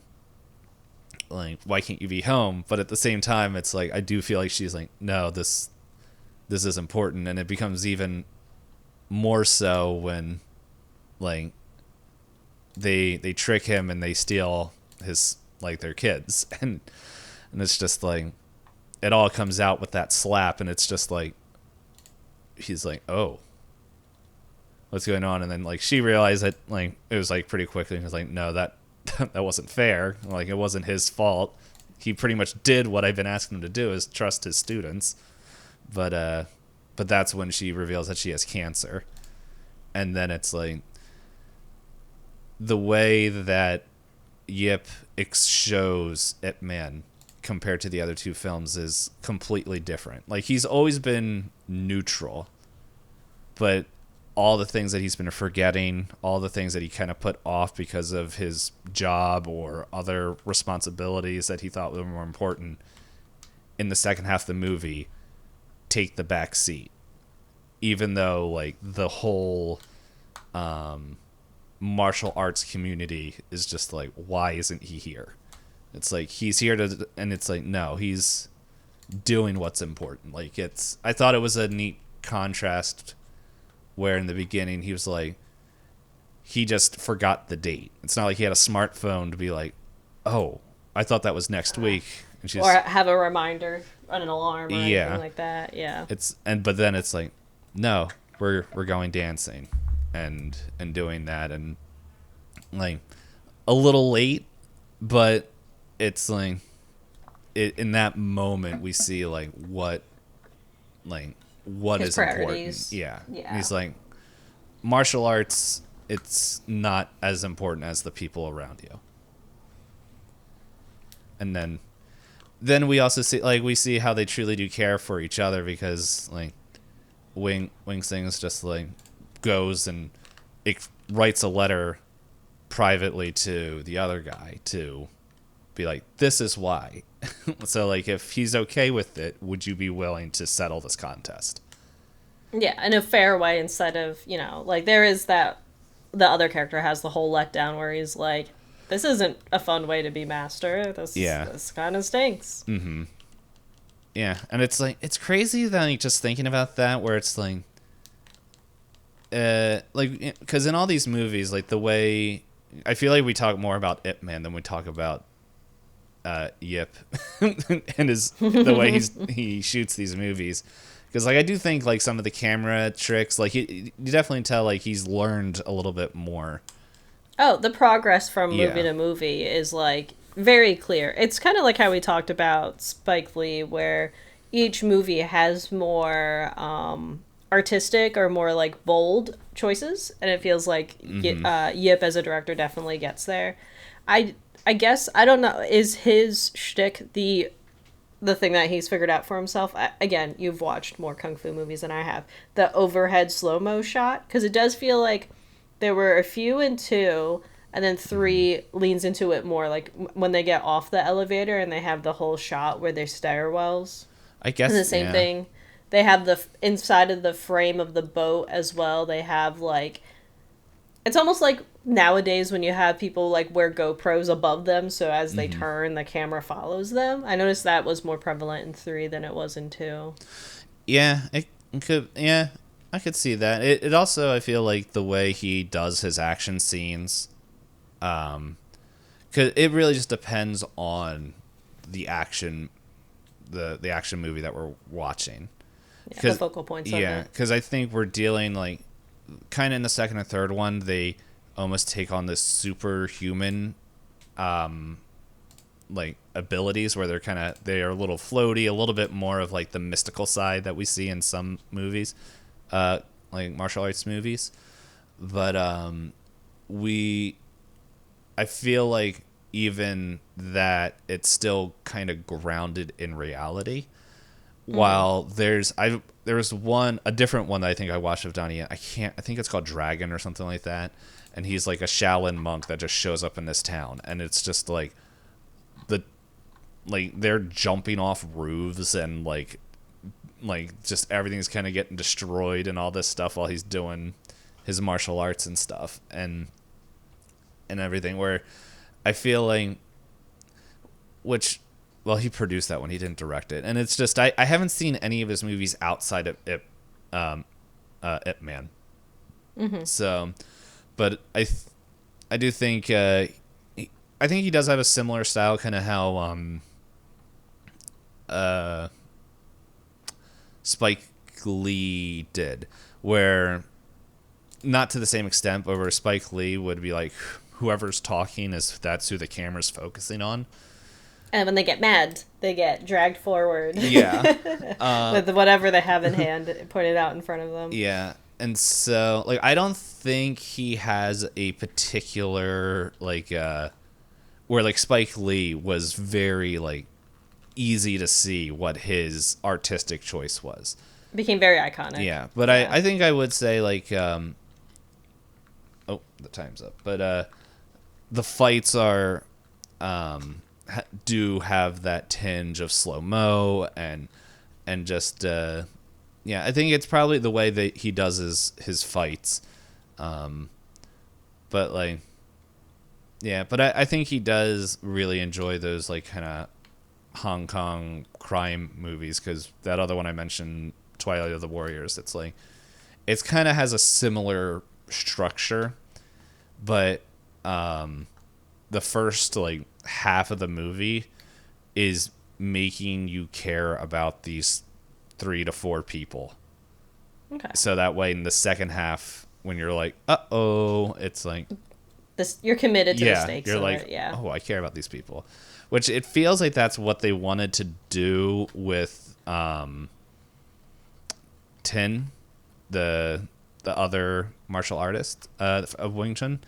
why can't you be home? But at the same time, it's like, I do feel like she's like, no, this is important. And it becomes even more so when, like, they trick him and they steal his, like, their kids. And it's just like, it all comes out with that slap, and it's just like, he's like, oh, what's going on? And then like she realized that like it was like pretty quickly, and was like, no, that wasn't fair. Like, it wasn't his fault. He pretty much did what I've been asking him to do, is trust his students. But that's when she reveals that she has cancer. And then it's like the way that Yip shows Ip Man compared to the other two films is completely different. Like, he's always been neutral, but all the things that he's been forgetting, all the things that he kind of put off because of his job or other responsibilities that he thought were more important, in the second half of the movie take the back seat. Even though like the whole martial arts community is just like, why isn't he here? It's like, he's here to, and it's like, no, he's doing what's important. Like, I thought it was a neat contrast where in the beginning he was like, he just forgot the date. It's not like he had a smartphone to be like, oh, I thought that was next week. And she's, Or have a reminder on an alarm or Yeah. anything like that. Yeah. but then it's like, no, we're going dancing and doing that, and like a little late, but it's like in that moment we see like what His is priorities. important. Yeah. Yeah. He's like, martial arts, it's not as important as the people around you. And then we also see how they truly do care for each other, because like Wing Sing's just like goes and writes a letter privately to the other guy to be like, this is why. So like, if he's okay with it, would you be willing to settle this contest? Yeah, in a fair way, instead of, like, there is that the other character has the whole letdown where he's like, this isn't a fun way to be master. This kind of stinks. Mm-hmm. Yeah, and it's like, it's crazy that like, just thinking about that, where it's like, because in all these movies, like the way, I feel like we talk more about Ip Man than we talk about Yip and the way he shoots these movies. Because like, I do think like some of the camera tricks, like you definitely tell like he's learned a little bit more. Oh, the progress from movie to movie is like very clear. It's kind of like how we talked about Spike Lee, where each movie has more artistic or more like bold choices, and it feels like Yip as a director definitely gets there. I guess, I don't know, is his shtick the thing that he's figured out for himself? Again, you've watched more kung fu movies than I have. The overhead slow-mo shot, because it does feel like there were a few in 2, and then 3 leans into it more, like when they get off the elevator and they have the whole shot where they're stairwells. I guess, and the same thing. They have the inside of the frame of the boat as well. They have like, it's almost like nowadays when you have people like wear GoPros above them, so as they turn, the camera follows them. I noticed that was more prevalent in 3 than it was in 2. Yeah, it could. Yeah, I could see that. It also, I feel like the way he does his action scenes, because it really just depends on the action, the action movie that we're watching. Yeah, the focal points of it. Yeah, because I think we're dealing like, kind of in the second or third one, they almost take on this superhuman like abilities where they are a little floaty, a little bit more of like the mystical side that we see in some movies, like martial arts movies. But I feel like even that it's still kind of grounded in reality. While there was a different one that I think I watched of Donnie. I think it's called Dragon or something like that. And he's like a Shaolin monk that just shows up in this town, and it's just like they're jumping off roofs and like just everything's kind of getting destroyed and all this stuff while he's doing his martial arts and stuff and everything. Where I feel like, well, he produced that one. He didn't direct it, and it's just I haven't seen any of his movies outside of Ip Man. Mm-hmm. So, but I do think I think he does have a similar style, kind of how Spike Lee did, where not to the same extent, but where Spike Lee would be like, whoever's talking that's who the camera's focusing on. And when they get mad, they get dragged forward. Yeah. With whatever they have in hand pointed out in front of them. Yeah. And so, like, I don't think he has a particular, like, where, like, Spike Lee was very, like, easy to see what his artistic choice was. Became very iconic. Yeah. But yeah. I think I would say, like, oh, the time's up. But the fights are, do have that tinge of slow-mo and just I think it's probably the way that he does his fights, but like but I think he does really enjoy those like kind of Hong Kong crime movies, because that other one I mentioned, Twilight of the Warriors, it's like it's kind of has a similar structure, but the first like half of the movie is making you care about these 3 to 4 people. Okay. So that way in the second half, when you're like, uh-oh, it's like this, you're committed to the stakes. You're like, oh, I care about these people. Which it feels like that's what they wanted to do with Tin, the other martial artist of Wing Chun.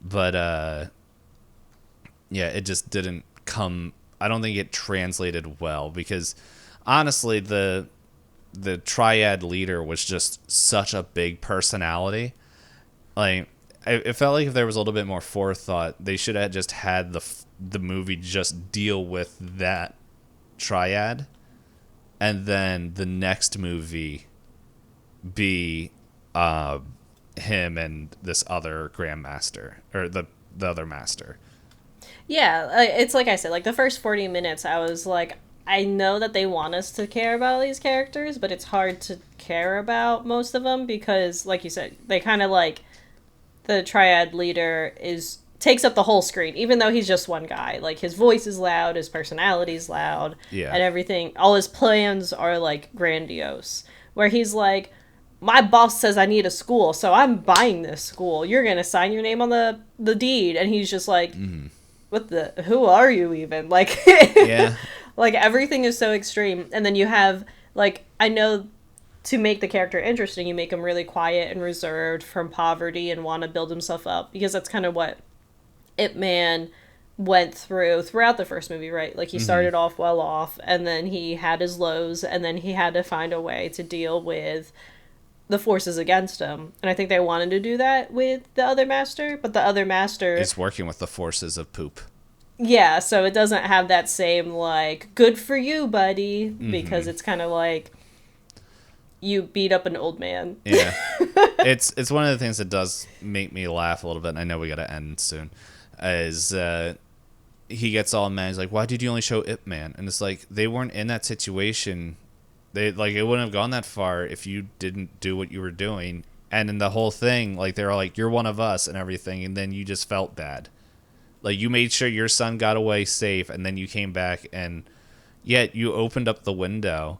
But it just didn't come. I don't think it translated well, because honestly, the triad leader was just such a big personality. Like, it felt like if there was a little bit more forethought, they should have just had the movie just deal with that triad, and then the next movie be him and this other grandmaster, or the other master. Yeah, it's like I said, like the first 40 minutes, I was like, I know that they want us to care about these characters, but it's hard to care about most of them because, like you said, they kind of like, the triad leader takes up the whole screen, even though he's just one guy. Like, his voice is loud, his personality's loud, and everything. All his plans are, like, grandiose. Where he's like, my boss says I need a school, so I'm buying this school. You're going to sign your name on the deed. And he's just like... Mm-hmm. Who are you even? Like, like everything is so extreme. And then you have, like, I know to make the character interesting, you make him really quiet and reserved from poverty and want to build himself up, because that's kind of what Ip Man went throughout the first movie, right? Like, he started off well off, and then he had his lows, and then he had to find a way to deal with the forces against him. And I think they wanted to do that with the other master, but the other master is working with the forces of poop. Yeah, so it doesn't have that same, like, good for you, buddy, because it's kind of like you beat up an old man. Yeah. It's one of the things that does make me laugh a little bit, and I know we got to end soon, is he gets all mad. He's like, why did you only show Ip Man? And it's like, they weren't in that situation. It wouldn't have gone that far if you didn't do what you were doing. And in the whole thing, like, they're all like, you're one of us and everything, and then you just felt bad. Like, you made sure your son got away safe, and then you came back, and yet you opened up the window.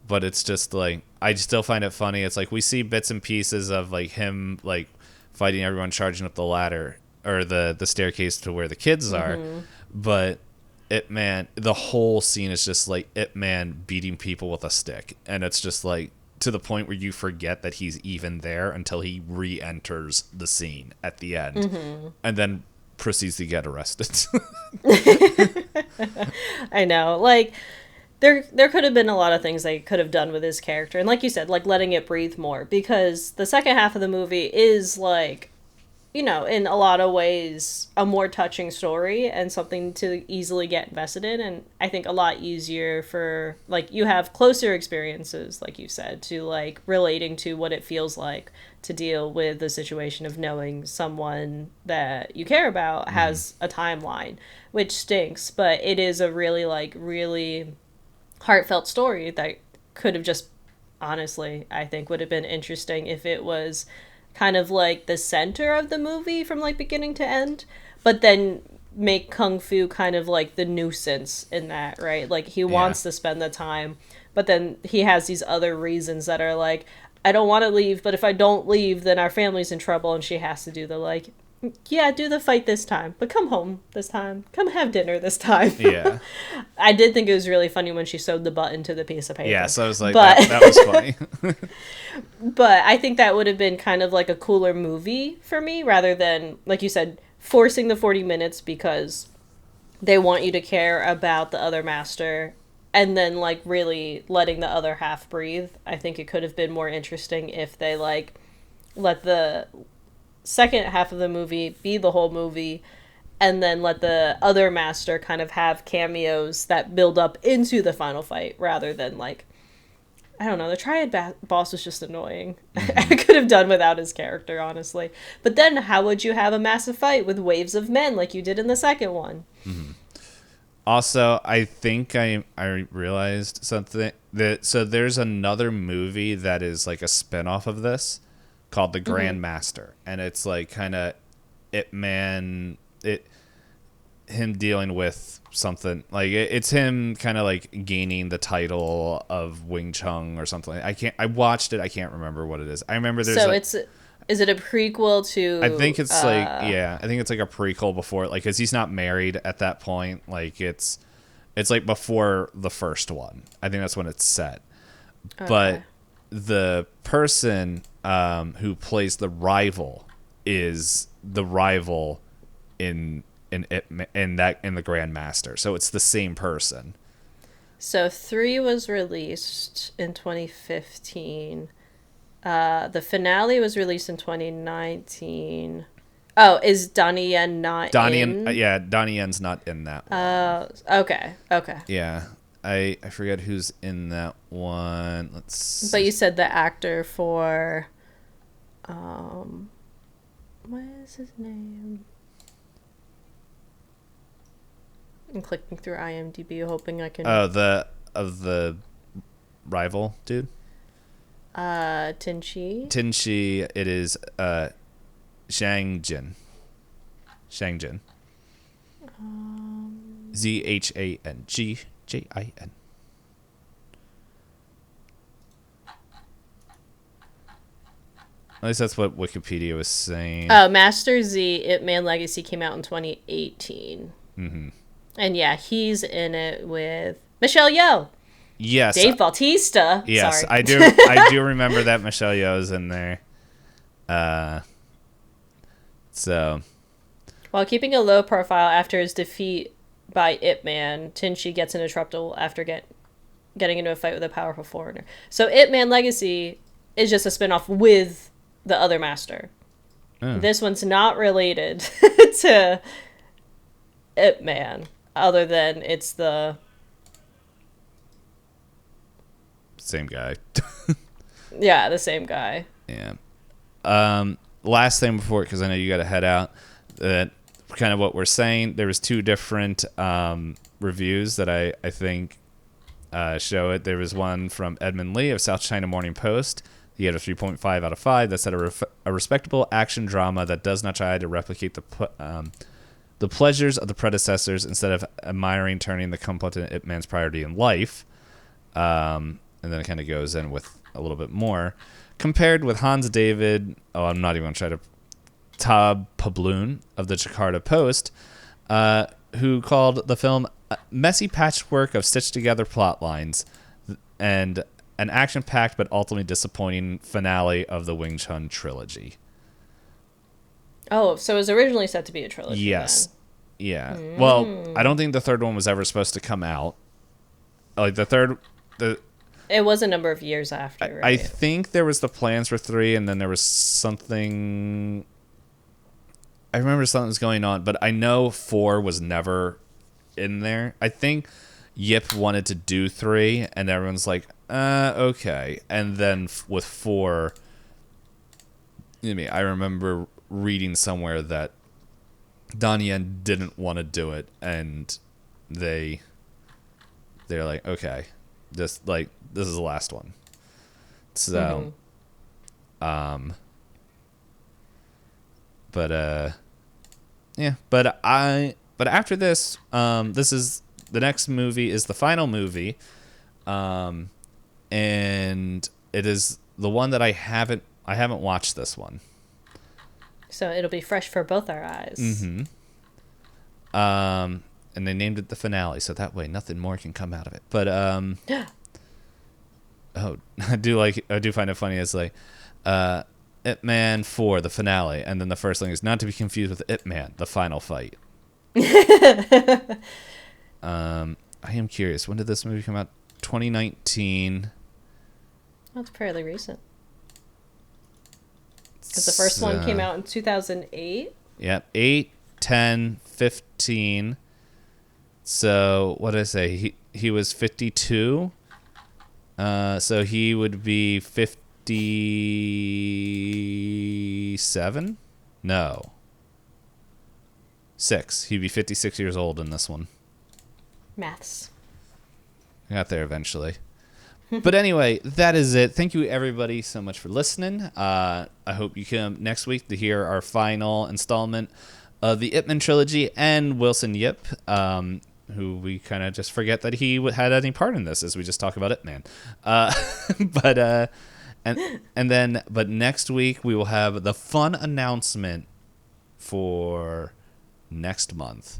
But it's just, like, I still find it funny. It's like, we see bits and pieces of, like, him, like, fighting everyone, charging up the ladder, or the staircase to where the kids are. But Ip Man, the whole scene is just like Ip Man beating people with a stick, and it's just like to the point where you forget that he's even there until he re-enters the scene at the end, and then proceeds to get arrested. I know. Like, there could have been a lot of things they could have done with his character. And like you said, like, letting it breathe more. Because the second half of the movie is, like, you know, in a lot of ways, a more touching story and something to easily get invested in. And I think a lot easier for, like, you have closer experiences, like you said, to, like, relating to what it feels like to deal with the situation of knowing someone that you care about has a timeline, which stinks. But it is a really, like, really heartfelt story that could have just, honestly, I think would have been interesting if it was kind of like the center of the movie from like beginning to end, but then make kung fu kind of like the nuisance in that, right? Like he wants to spend the time, but then he has these other reasons that are like, I don't want to leave, but if I don't leave, then our family's in trouble, and she has to do the like, yeah, do the fight this time, but come home this time. Come have dinner this time. Yeah. I did think it was really funny when she sewed the button to the piece of paper. Yeah, so I was like, but, that was funny. But I think that would have been kind of like a cooler movie for me, rather than, like you said, forcing the 40 minutes because they want you to care about the other master and then, like, really letting the other half breathe. I think it could have been more interesting if they, like, let the second half of the movie be the whole movie, and then let the other master kind of have cameos that build up into the final fight, rather than, like, I don't know, the Triad boss was just annoying. I could have done without his character, honestly. But then how would you have a massive fight with waves of men like you did in the second one? Also, I think I realized something so there's another movie that is like a spin-off of this called The Grand Master, and it's like kind of him dealing with something like it's him kind of like gaining the title of Wing Chun or something. I watched it. I can't remember what it is. I remember there's is it a prequel to? I think it's I think it's like a prequel before, like, cause he's not married at that point. Like it's like before the first one. I think that's when it's set. Okay. But the person who plays the rival is the rival in the Grand Master. So it's the same person. So 3 was released in 2015. The finale was released in 2019. Oh, is Donnie Yen not in? Yeah, Donnie Yen's not in that one. Okay. Yeah. I forget who's in that one. But you said the actor for what is his name? I'm clicking through IMDb hoping I can the rival dude? Tinchi. Tinchi, it is Zhang Jin. Zhangjin. ZHANGJIN. At least that's what Wikipedia was saying. Master Z, Ip Man Legacy came out in 2018. Mm-hmm. And yeah, he's in it with Michelle Yeoh. Yes. Dave Bautista. Yes, Sorry. I do remember that Michelle Yeoh's in there. So, while keeping a low profile after his defeat by Ip Man, Tinchi gets into trouble after getting into a fight with a powerful foreigner. So Ip Man Legacy is just a spinoff with the other master. Oh. This one's not related to Ip Man, other than it's the same guy. Yeah, the same guy. Yeah. Last thing before, because I know you got to head out, that kind of what we're saying, there was 2 different reviews that I think show it. There was one from Edmund Lee of South China Morning Post. He had a 3.5 out of 5 that said a respectable action drama that does not try to replicate the pleasures of the predecessors instead of admiring turning the competent Ip Man's priority in life. And then it kind of goes in with a little bit more. Compared with Hans David, I'm not even going to try to, Tab Pabloon of the Jakarta Post, who called the film messy patchwork of stitched together plot lines and an action-packed but ultimately disappointing finale of the Wing Chun trilogy. Oh, so it was originally set to be a trilogy. Yes. Then. Yeah. Well, I don't think the third one was ever supposed to come out. Like It was a number of years after, right? I think there was the plans for 3, and then there was something. I remember something was going on, but I know 4 was never in there. I think Yip wanted to do 3, and everyone's like, okay. And then with 4, I remember reading somewhere that Don Yen didn't want to do it, and they're like, okay, this is the last one. So, but yeah, but after this, this is the next movie is the final movie, and it is the one that I haven't watched this one. So it'll be fresh for both our eyes. Mm-hmm. And they named it the finale, so that way nothing more can come out of it. But oh, I do find it funny. It's like Ip Man 4, the finale, and then the first thing is not to be confused with Ip Man, the final fight. I am curious. When did this movie come out? 2019. That's fairly recent. Because the first one came out in 2008. Yep, 8, 10, 15. So what did I say? He was 52. So he would be 57? No. 6. He'd be 56 years old in this one. Maths. I got there eventually. But anyway, that is it. Thank you, everybody, so much for listening. I hope you come next week to hear our final installment of the Ip Man trilogy and Wilson Yip, who we kind of just forget that he had any part in this as we just talk about Ip Man. But next week we will have the fun announcement for next month.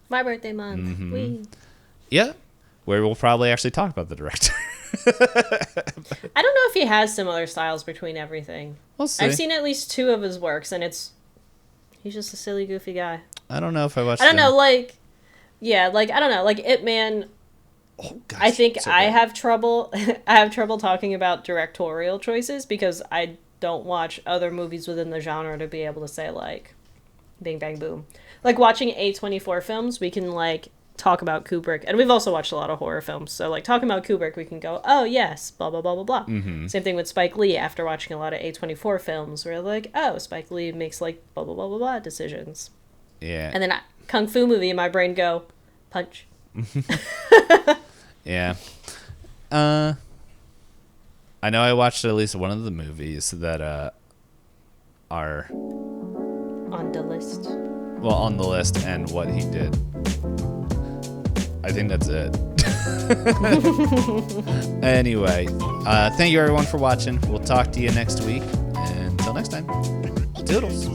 My birthday month. Mm-hmm. Whee. Yeah, where we'll probably actually talk about the director. I don't know if he has similar styles between everything. We'll see. I've seen at least 2 of his works, and he's just a silly, goofy guy. I don't know if I watched. I don't know, I don't know, Ip Man. Oh, gosh, I think so I good. have trouble. I have trouble talking about directorial choices because I don't watch other movies within the genre to be able to say Bing Bang Boom. Like watching A24 films, we can talk about Kubrick, and we've also watched a lot of horror films, so talking about Kubrick we can go, oh yes, blah blah blah blah blah. Mm-hmm. Same thing with Spike Lee. After watching a lot of A24 films, we're like, oh, Spike Lee makes blah blah blah blah blah decisions. Yeah. And then Kung Fu movie in my brain go, punch. Yeah. I know I watched at least one of the movies that are on the list. Well, on the list and what he did. I think that's it. Anyway, thank you everyone for watching. We'll talk to you next week. And until next time, toodles.